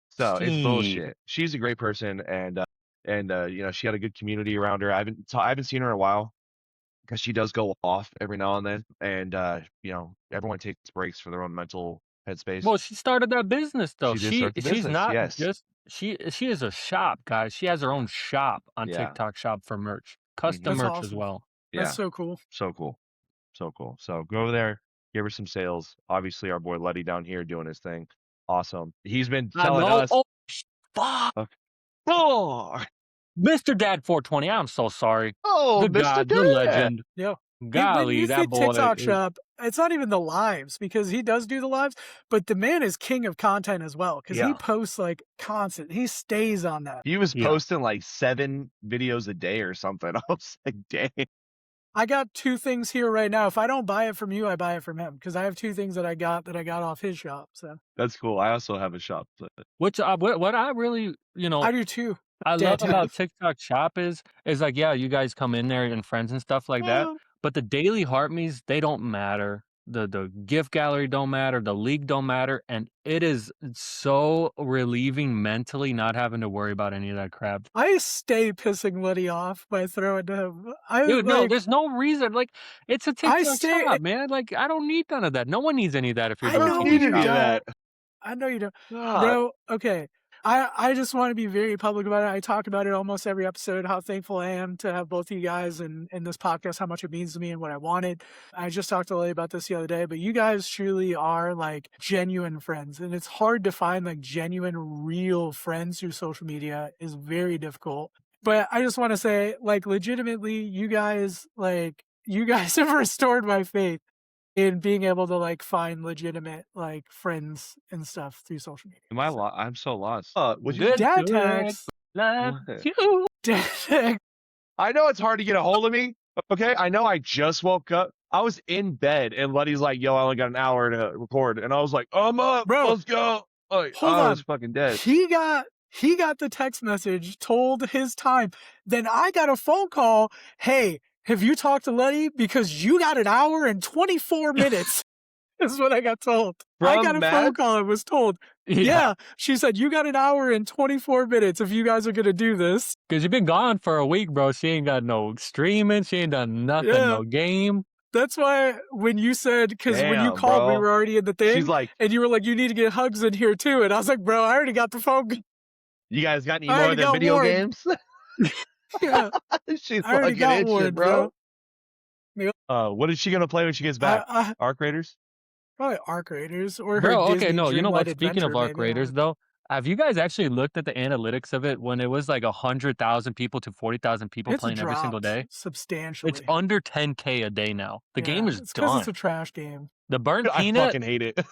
So it's bullshit. She's a great person, and she had a good community around her. I haven't seen her in a while because she does go off every now and then, and everyone takes breaks for their own mental headspace. Well, she started that business though. She's not just she is a shop, guys. She has her own shop on TikTok shop for merch, custom merch as well. That's so cool. So cool. So go over there, give her some sales. Obviously, our boy Letty down here doing his thing. Awesome. He's been telling us. Oh, fuck. Okay. Oh, Mr. Dad 420. I'm so sorry. Oh, the Mr. God, Dad. the legend. Yeah. Golly, that boy. TikTok shop. It's not even the lives because he does do the lives, but the man is king of content as well because he posts like constant. He stays on that. He was posting like 7 videos a day or something. I was like, dang. I got 2 things here right now. If I don't buy it from you, I buy it from him because I have 2 things that I got off his shop. So that's cool. I also have a shop. Which what I really, I do too. I love about TikTok shop is like, you guys come in there and friends and stuff like that. But the daily heart me's, they don't matter. The gift gallery don't matter. The league don't matter. And it is so relieving mentally not having to worry about any of that crap. I stay pissing Liddy off by throwing to him. No, there's no reason. Like, it's a TikTok shop, man. Like, I don't need none of that. No one needs any of that if you're doing that. I know you don't. Bro, okay. I just want to be very public about it. I talk about it almost every episode, how thankful I am to have both of you guys in this podcast, how much it means to me and what I wanted. I just talked to Lily about this the other day, but you guys truly are like genuine friends. And it's hard to find like genuine, real friends through social media is very difficult. But I just want to say, like, legitimately, you guys have restored my faith in being able to like find legitimate like friends and stuff through social media. I'm so lost. Would you dad tags? Dad tags. I know it's hard to get a hold of me. Okay, I know I just woke up. I was in bed and Letty's like, "Yo, I only got an hour to record," and I was like, "I'm up, bro. Let's go." Like, hold on, I was fucking dead. He got the text message, told his time. Then I got a phone call. Hey, have you talked to Letty? Because you got an hour and 24 minutes is what I got told. I got a phone call and was told Yeah. She said, you got an hour and 24 minutes if you guys are going to do this. Because you've been gone for a week, bro. She ain't got no streaming. She ain't done nothing, Yeah. no game. That's why when you said, because when you Damn, called, we bro. were already in the thing. She's like, and you were like, you need to get Hugz in here too. And I was like, bro, I already got the phone. you guys got any I more already than got video warned. games? Yeah. She's I already fucking got itching, warned, bro. Yep. What is she gonna play when she gets back? Arc Raiders? Probably Arc Raiders or her Bro, okay, Disney no, you know Dreamlight what? Speaking Adventure, of Arc maybe. Raiders, though, have you guys actually looked at the analytics of it when it was like 100,000 people to 40,000 people It's playing every single dropped day? substantially. It's under 10K a day now. The game is it's because it's done. a trash game. The burnt I peanut. fucking hate it.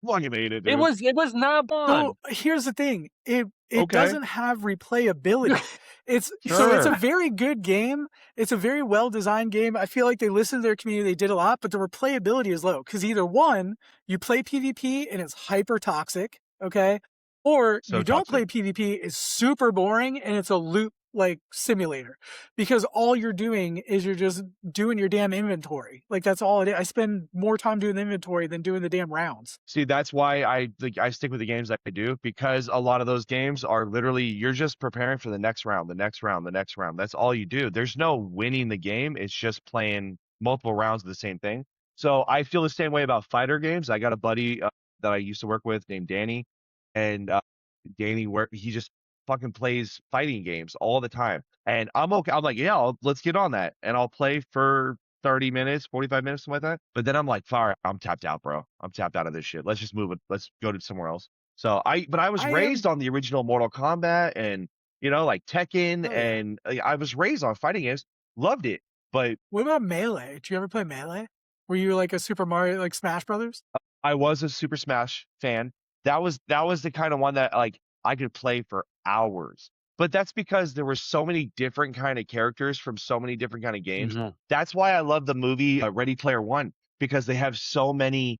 Fucking hate it, dude. It was not fun. So here's the thing: it Okay. doesn't have replayability. So it's a very good game. It's a very well designed game. I feel like they listened to their community. They did a lot, but the replayability is low because either one, you play PvP and it's hyper toxic, okay, or So you don't play toxic. PvP, it's super boring and it's a loot like simulator because all you're doing is you're just doing your damn inventory. Like that's all it is. I spend more time doing the inventory than doing the damn rounds. See, that's why I stick with the games that I do, because a lot of those games are literally you're just preparing for the next round, the next round, the next round. That's all you do. There's no winning the game. It's just playing multiple rounds of the same thing. So I feel the same way about fighter games. I got a buddy that I used to work with named Danny, and Danny, where he just fucking plays fighting games all the time. And I'm okay. I'm like, yeah, let's get on that. And I'll play for 30 minutes, 45 minutes, something like that. But then I'm like, fire, I'm tapped out, bro. I'm tapped out of this shit. Let's just move it. Let's go to somewhere else. So I was raised on the original Mortal Kombat and, like Tekken. And I was raised on fighting games. Loved it. But what about Melee? Did you ever play Melee? Were you like a Super Mario, like Smash Brothers? I was a Super Smash fan. That was the kind of one that like I could play for hours. But that's because there were so many different kind of characters from so many different kind of games. Mhm. That's why I love the movie Ready Player One, because they have so many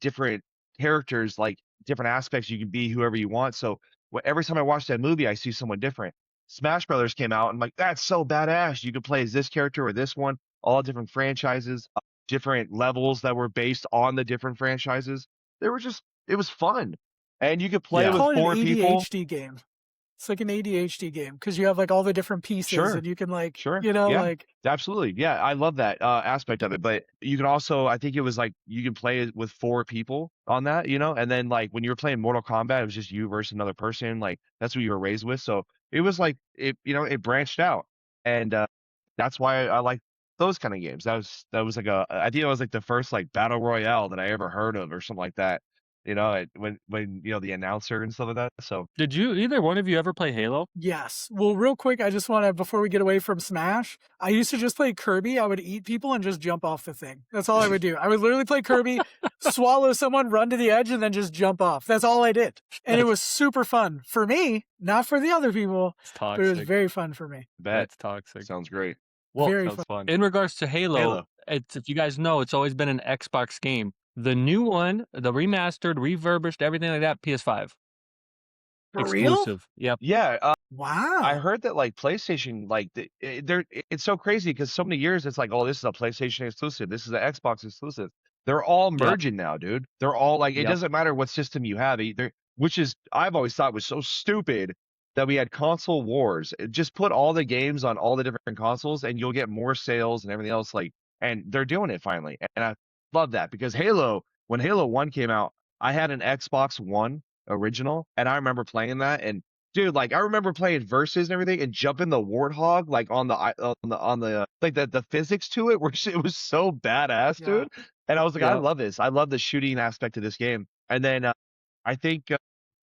different characters, like different aspects. You can be whoever you want. So every time I watch that movie, I see someone different. Smash Brothers came out, and I'm like, that's so badass. You could play as this character or this one, all different franchises, different levels that were based on the different franchises. It was fun. And you could play Yeah. with Call it an 4 people. ADHD game. It's like an ADHD game because you have like all the different pieces Sure. and you can like, Sure. Yeah. like Absolutely. Yeah, I love that aspect of it. But you can also, I think it was like you can play it with 4 people on that, and then like when you were playing Mortal Kombat, it was just you versus another person. Like that's what you were raised with. So it was like it branched out, and that's why I like those kind of games. That was like I think it was like the first like battle royale that I ever heard of or something like that. When the announcer and stuff like that. So Did either one of you ever play Halo? yes. Well, real quick, I just want to, before we get away from Smash, I used to just play Kirby. I would eat people and just jump off the thing. That's all I would do. I would literally play Kirby, swallow someone, run to the edge, and then just jump off. That's all I did. And it was super fun for me, not for the other people. It's But it was toxic. very fun for me. That's toxic. sounds great. Well, Very sounds fun. fun. In regards to Halo. if you guys know, it's always been an Xbox game. The new one, the remastered, refurbished, everything like that, PS5. For real? Exclusive. Yep. Yeah, Wow. I heard that like PlayStation, like it's so crazy because so many years it's like, oh, this is a PlayStation exclusive, this is an Xbox exclusive. They're all merging now, dude. They're all like, it Yep. doesn't matter what system you have, which is I've always thought was so stupid that we had console wars. Just put all the games on all the different consoles, and you'll get more sales and everything else. Like, and they're doing it finally, and I love that because when Halo 1 came out, I had an Xbox One original, and I remember playing that, and dude, like I remember playing versus and everything, and jumping the warthog like on the like the physics to it, where it was so badass, Yeah. dude. And I was like, I Yep. love this. I love the shooting aspect of this game. And then I think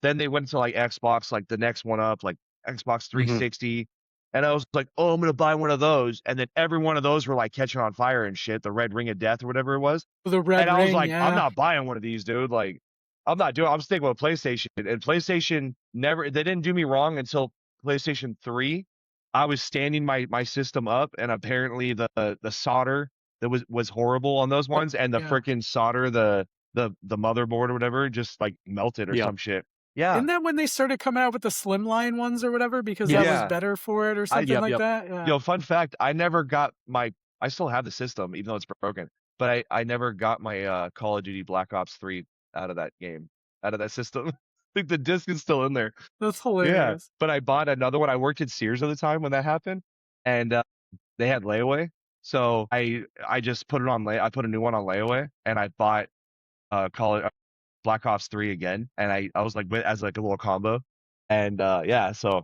then they went to like Xbox, like the next one up, like Xbox 360. And I was like, oh, I'm gonna buy one of those. And then every one of those were like catching on fire and shit, the red ring of death or whatever it was. The red And I ring, was like, yeah. I'm not buying one of these, dude. Like, I'm sticking with PlayStation. And PlayStation they didn't do me wrong until PlayStation 3. I was standing my system up, and apparently the solder that was horrible on those ones, and the Yeah. freaking solder, the motherboard or whatever, just like melted or Yeah. some shit. Yeah. Isn't that when they started coming out with the slimline ones or whatever because that Yeah. was better for it or something Yep, like yep. that? Yeah. Yo, fun fact, I never got I still have the system, even though it's broken, but I never got my Call of Duty Black Ops 3 out of that game, out of that system. think the disc is still in there. That's Yeah, hilarious. but I bought another one. I worked at Sears at the time when that happened, and they had layaway. So I just put it on I put a new one on layaway, and I bought Call it Black Ops 3 again, and I was like as like a little combo, and yeah, so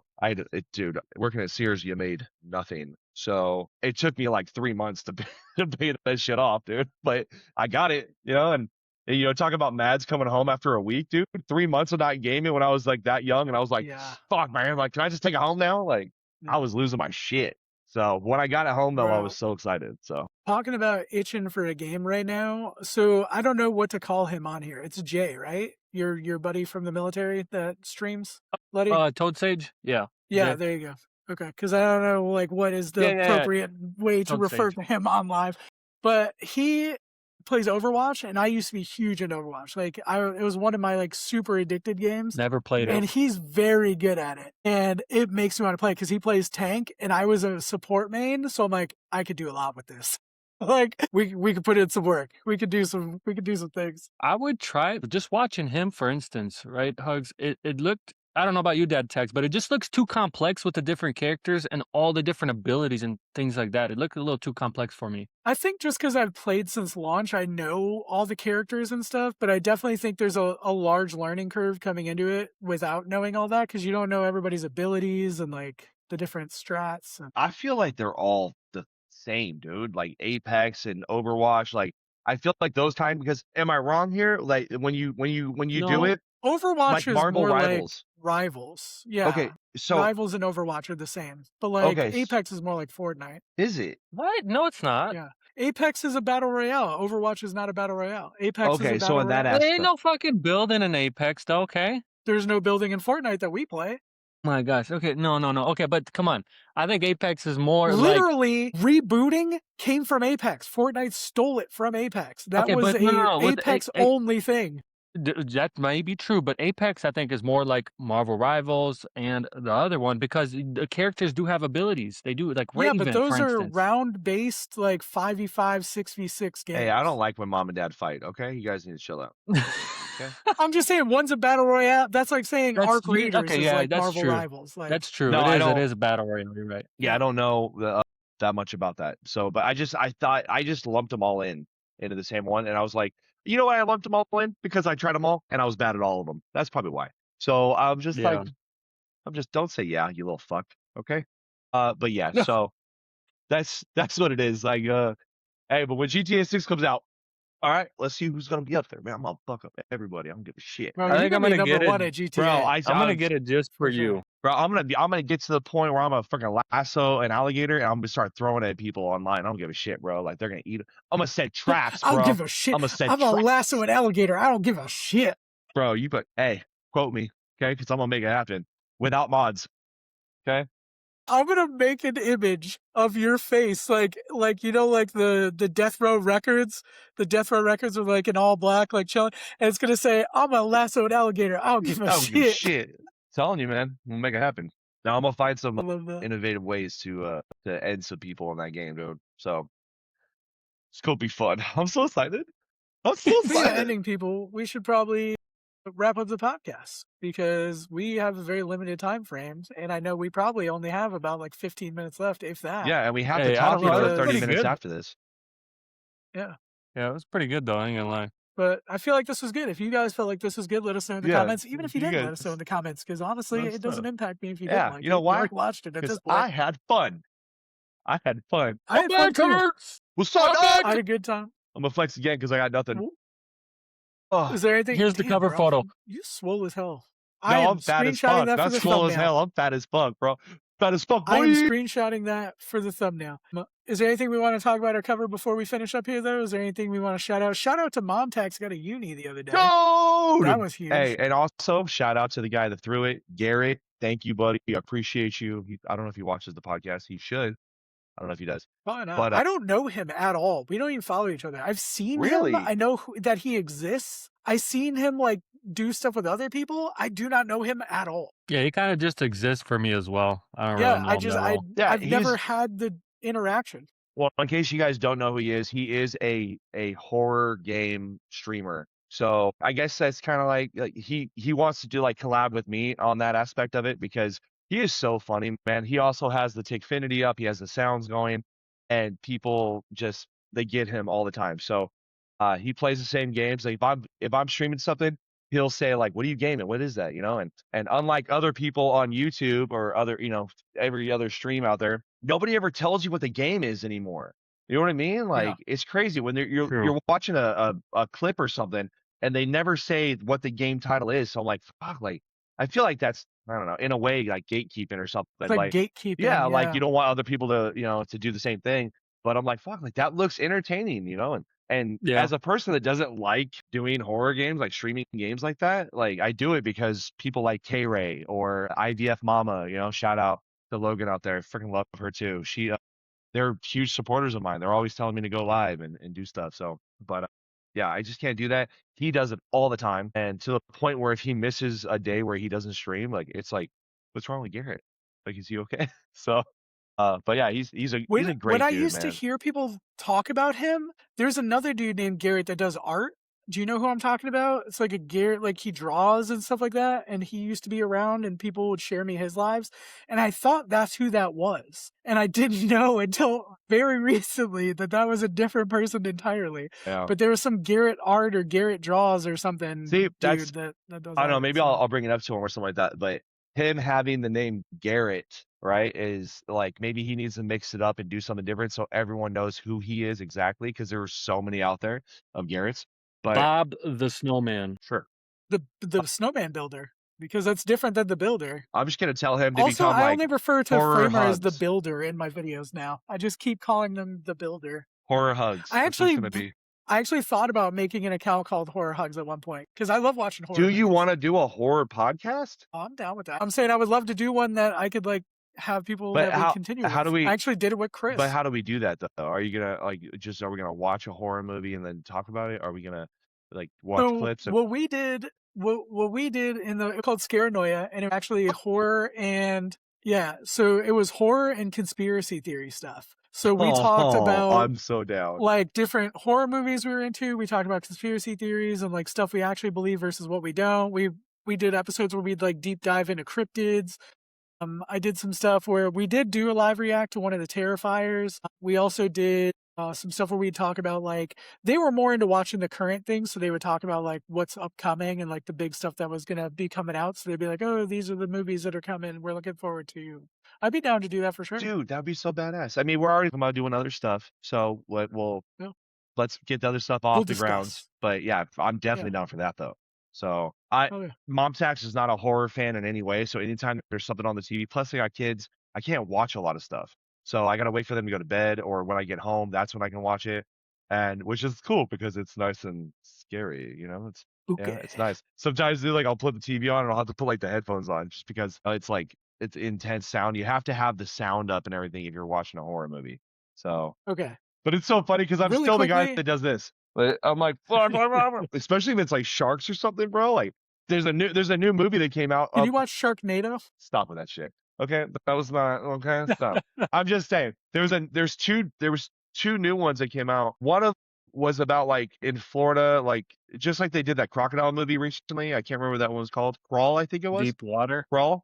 dude, working at Sears, you made nothing. So it took me like 3 months to to pay that shit off, dude. But I got it, and talk about Mads coming home after a week, dude. 3 months of not gaming when I was like that young, and I was like, Yeah. fuck, man, like, can I just take it home now? Like, I was losing my shit. So when I got it home, though, I was so excited. So talking about itching for a game right now. So I don't know what to call him on here. It's Jay, right? Your buddy from the military that streams, Letty? Toad Sage? Yeah. Yeah, Jay. there you go. Okay, because I don't know like what is the appropriate way to Toad refer Sage. to him on live, but he plays Overwatch, and I used to be huge in Overwatch. Like it was one of my like super addicted games. Never played it. And he's very good at it, and it makes me want to play because he plays tank, and I was a support main, so I'm like, I could do a lot with this. Like we could put in some work. We could do some things. I would try it. Just watching him, for instance, right, Hugz, it looked, I don't know about you, Dad Tex, but it just looks too complex with the different characters and all the different abilities and things like that. It looked a little too complex for me. I think just because I've played since launch, I know all the characters and stuff, but I definitely think there's a large learning curve coming into it without knowing all that, because you don't know everybody's abilities and like the different strats. I feel like they're all the same, dude. Like Apex and Overwatch, like I feel like those kind. Because am I wrong here? Like when you do it, Overwatch like is Marvel more Rivals. like Rivals. Yeah. Okay, so Rivals and Overwatch are the same, but like Okay. Apex is more like Fortnite. Is it? What? No, it's not. Yeah. Apex is a battle royale. Overwatch is not a battle royale. Apex is a Okay, battle so in that royale. There ain't no fucking building in Apex, though, okay? There's no building in Fortnite that we play. My gosh. Okay, no. Okay, but come on. I think Apex is more Literally rebooting came from Apex. Fortnite stole it from Apex. That Okay, was but no. With Apex only thing. that may be true, but Apex, I think, is more like Marvel Rivals and the other one because the characters do have abilities. They do, like Raven, Yeah, but those for are instance. round-based, like 5v5, 6v6 games. Hey, I don't like when mom and dad fight. Okay, you guys need to chill out. Okay. I'm just saying, one's a battle royale. That's like saying Arc Raiders okay, is yeah, like that's Marvel true. Rivals. Like, That's true. No, It is a battle royale. You're right. Yeah, I don't know that much about that. So, but I thought I just lumped them all into the same one, and I was like, you know why I lumped them all in? Because I tried them all, and I was bad at all of them. That's probably why. So I'm just like, don't say yeah, you little fuck. Okay. But yeah, so that's what it is. Like, hey, but when GTA 6 comes out, all right, let's see who's gonna be up there, man. I'm gonna fuck up everybody. I don't give a shit. bro, I think I'm gonna number get one it, at GTA. Bro, I'm gonna get it just for you. Bro, I'm gonna get to the point where I'm gonna fucking lasso an alligator and I'm gonna start throwing it at people online. I don't give a shit, bro. Like they're gonna eat it. I'm gonna set traps, bro. I don't give a shit. I'm gonna lasso an alligator. I don't give a shit. Bro, hey, quote me, okay? Because I'm gonna make it happen without mods. Okay. I'm gonna make an image of your face, like you know, like the Death Row Records. The Death Row Records are like in all black, like chilling, and it's gonna say, "I'm gonna lasso an alligator. I don't give a shit." Telling you, man, we'll make it happen. Now I'm gonna find some innovative ways to end some people in that game, dude. So it's gonna be fun. I'm so excited. Speaking of ending people, we should probably wrap up the podcast because we have a very limited time frames, and I know we probably only have about like 15 minutes left, if that. Yeah, and we have to talk for another 30 minutes after this. Yeah, it was pretty good though. I ain't gonna lie. But I feel like this was good. If you guys felt like this was good, let us know in the comments. Even if you didn't, let us know in the comments, because honestly, it doesn't impact me if you didn't. Like, you know why? You watched it at this point. I had fun. I had fun too. What's up? I had a good time. I'm gonna flex again because I got nothing. Is there anything? Here's the cover photo. You swole as hell. No, I'm fat as fuck. That's swole as hell. I'm fat as fuck, bro. Fat as fuck, boy. I am screenshotting that for the thumbnail. Is there anything we want to talk about or cover before we finish up here, though? Is there anything we want to shout out? Shout out to Mom Tax, got a uni the other day. Dude! That was huge. Hey, and also shout out to the guy that threw it, Garrett. Thank you, buddy. I appreciate you. I don't know if he watches the podcast. He should. I don't know if he does. Probably not. But I don't know him at all. We don't even follow each other. I've seen him. I know that he exists. I've seen him like do stuff with other people. I do not know him at all. Yeah, he kind of just exists for me as well. I don't really know him I've never had the interaction. Well, in case you guys don't know who he is a horror game streamer. So I guess that's kind of like he wants to do like collab with me on that aspect of it because he is so funny, man. He also has the Tickfinity up, he has the sounds going, and people just they get him all the time. So he plays the same games. Like if I'm streaming something, he'll say like, "What are you gaming? What is that?" You know, and unlike other people on YouTube or other, every other stream out there, nobody ever tells you what the game is anymore. You know what I mean? Yeah. Like it's crazy when you're True. you're watching a clip or something and they never say what the game title is. So I'm like, fuck, like I feel like that's I don't know, in a way like gatekeeping or something. It's like Like, yeah, gatekeeping. like you Yeah. don't want other people to, to do the same thing. But I'm like, fuck, like that looks entertaining, and Yeah. as a person that doesn't like doing horror games, like streaming games like that, like I do it because people like K Ray or IVF Mama, shout out to Logan out there. I freaking love her too. They're huge supporters of mine. They're always telling me to go live and do stuff. So, but yeah, I just can't do that. He does it all the time, and to the point where if he misses a day where he doesn't stream, like it's like, what's wrong with Garrett? Like, is he okay? So, but yeah, he's a When great I dude, used to man. hear people talk about him, there's another dude named Garrett that does art. Do you know who I'm talking about? It's like a Garrett, like he draws and stuff like that. And he used to be around and people would share me his lives. And I thought that's who that was. And I didn't know until very recently that that was a different person entirely. Yeah. But there was some Garrett art or Garrett draws or something See, that's dude that does I don't know. art. Maybe So I'll bring it up to him or something like that. But him having the name Garrett, right, is like maybe he needs to mix it up and do something different so everyone knows who he is exactly because there are so many out there of Garrett's. But Bob the Snowman. sure, the snowman builder, because that's different than the builder. I'm just gonna tell him to Also, become I like only refer to horror Framer as the hugs. builder in my videos now. I just keep calling them the builder. Horror hugs. I That's what it's actually, gonna be. I actually thought about making an account called Horror Hugs at one point because I love watching horror Do you movies. want to do a horror podcast? Oh, I'm down with that. I'm saying I would love to do one that I could like have people But that we continue how do with. we? I actually did it with But Chris. how do we do that though? Are you gonna are we gonna watch a horror movie and then talk about it? Are we gonna like watch So clips? what we did, what we did in the it was called Scaranoia, and it was actually horror and yeah, so it was horror and conspiracy theory stuff. So we talked Oh, about I'm so down. like different horror movies we were into. We talked about conspiracy theories and like stuff we actually believe versus what we don't. We did episodes where we'd like deep dive into cryptids. I did some stuff where we did do a live react to one of the Terrifiers. We also did some stuff where we'd talk about like they were more into watching the current things, so they would talk about like what's upcoming and like the big stuff that was gonna be coming out. So they'd be like, "Oh, these are the movies that are coming. We're looking forward to." I'd be down to do that for sure. Dude, that'd be so badass. I mean, we're already talking about doing other stuff, so Yeah. let's get the other stuff We'll off the grounds. discuss. But yeah, I'm Yeah. definitely down for that though. So Oh yeah. Mom Tax is not a horror fan in any way. So anytime there's something on the TV, plus I got kids, I can't watch a lot of stuff. So I gotta wait for them to go to bed, or when I get home, that's when I can watch it. And which is cool because it's nice and scary, It's Okay. it's nice. Sometimes like I'll put the TV on and I'll have to put like the headphones on just because it's like it's intense sound. You have to have the sound up and everything if you're watching a horror movie. So, Okay. but it's so funny because I'm Really still the guy quickly. that does this. But I'm like, especially if it's like sharks or something, bro. Like, there's a new movie that came out. Did you watch Sharknado? Stop with that shit. Okay, that was not okay. Stop. I'm just saying there was two new ones that came out. One of was about like in Florida, like just like they did that crocodile movie recently. I can't remember what that one was called. Crawl, I think it was. Deep Water. Crawl.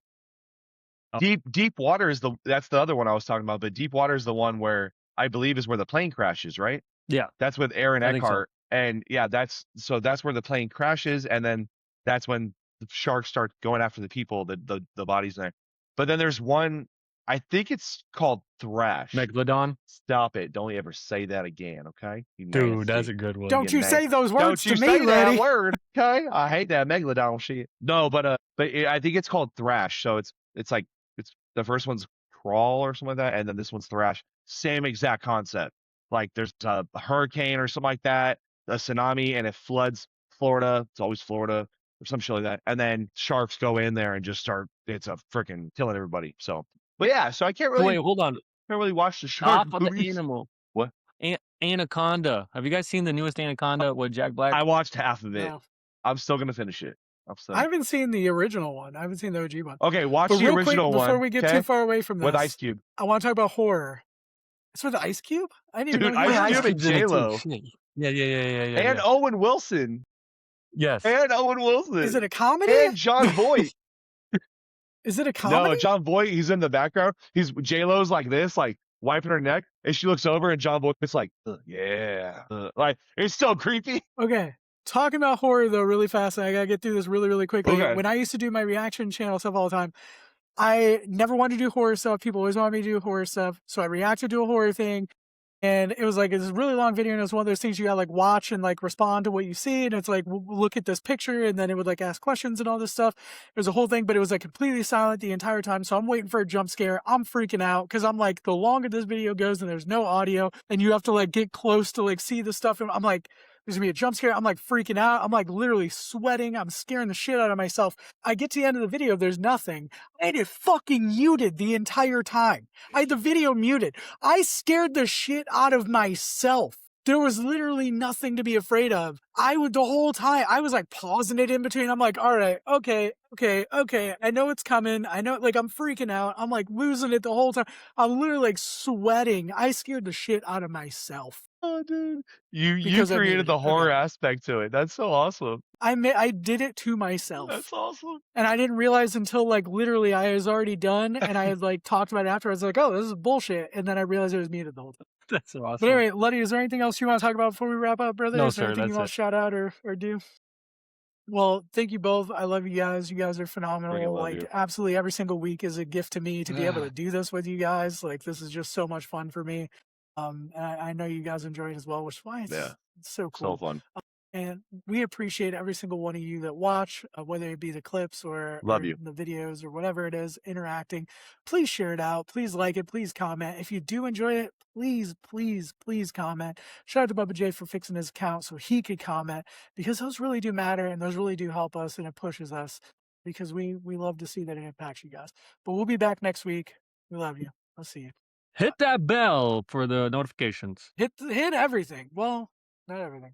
Oh. Deep Water is that's the other one I was talking about. But Deep Water is the one where I believe is where the plane crashes, right? Yeah. That's with Aaron I think so. Eckhart. And yeah, that's where the plane crashes, and then that's when the sharks start going after the people, the bodies there. But then there's one, I think it's called Thrash. Megalodon. Stop it. Don't ever say that again, okay? You Dude, that's nasty. a good one. Don't you say those Don't words you to say me, that Letty. word, okay? I hate that Megalodon shit. No, but I think it's called Thrash. So it's like it's the first one's Crawl or something like that, and then this one's Thrash. Same exact concept. Like there's a hurricane or something like that, a tsunami, and it floods Florida. It's always Florida or some shit like that. And then sharks go in there and just start. It's a freaking killing everybody. So, but yeah, so I can't Wait, really hold on. watch the shark Top of the movies. animal. What? Anaconda. Have you guys seen the newest Anaconda with Jack Black? I watched half of it. No. I'm still gonna finish it. I haven't seen the original one. I haven't seen the OG one. Okay, watch But the real original quick, one. before we get too far away from this, with Ice Cube. I want to talk about horror. It's with Ice Cube? I didn't even Dude, know he Ice was Cube in and it. Cube's in it too. J-Lo. Shit. Yeah. And Owen Wilson. Yes. and Owen Wilson. Is it a comedy? And John Voight. Is it a comedy? No, John Voight, he's in the background. J-Lo's like this, like wiping her neck, and she looks over, and John Voight's like, yeah. Like, it's so creepy. Okay. Talking about horror, though, really fast, and I gotta get through this really, really quickly. Okay. When I used to do my reaction channel stuff all the time, I never wanted to do horror stuff. People always wanted me to do horror stuff. So I reacted to a horror thing. And it was like, it's a really long video. And it was one of those things you gotta like watch and like respond to what you see. And it's like, look at this picture. And then it would like ask questions and all this stuff. It was a whole thing, but it was like completely silent the entire time. So I'm waiting for a jump scare. I'm freaking out because I'm like, the longer this video goes and there's no audio and you have to like get close to like see the stuff. And I'm like, there's gonna be a jump scare. I'm like freaking out. I'm like literally sweating. I'm scaring the shit out of myself. I get to the end of the video. There's nothing. I had it fucking muted the entire time. I had the video muted. I scared the shit out of myself. There was literally nothing to be afraid of. The whole time, I was like pausing it in between. I'm like, all right, okay. I know it's coming. I know, like, I'm freaking out. I'm like losing it the whole time. I'm literally like sweating. I scared the shit out of myself. Oh, dude. You Because I created muted the it. horror Okay. aspect to it. That's so awesome. I did it to myself. That's awesome. And I didn't realize until like literally I was already done and I had like talked about it after. I was like, oh, this is bullshit. And then I realized it was muted the whole time. That's awesome. But anyway, Luddy, is there anything else you want to talk about before we wrap up, brother? No, Is there sir, anything you that's want it. to shout out or do? Well, thank you both. I love you guys. You guys are Freaking phenomenal. love Like you. absolutely every single week is a gift to me to be able to do this with you guys. Like this is just so much fun for me. And I know you guys enjoy it as well, which is why Yeah. it's so So cool. fun. And we appreciate every single one of you that watch, whether it be the clips or Love you. the videos or whatever it is, interacting. Please share it out. Please like it. Please comment. If you do enjoy it, please comment. Shout out to Bubba J for fixing his account so he could comment because those really do matter and those really do help us and it pushes us because we love to see that it impacts you guys. But we'll be back next week. We love you. I'll see you. Hit that bell for the notifications. Hit everything. Well, not everything.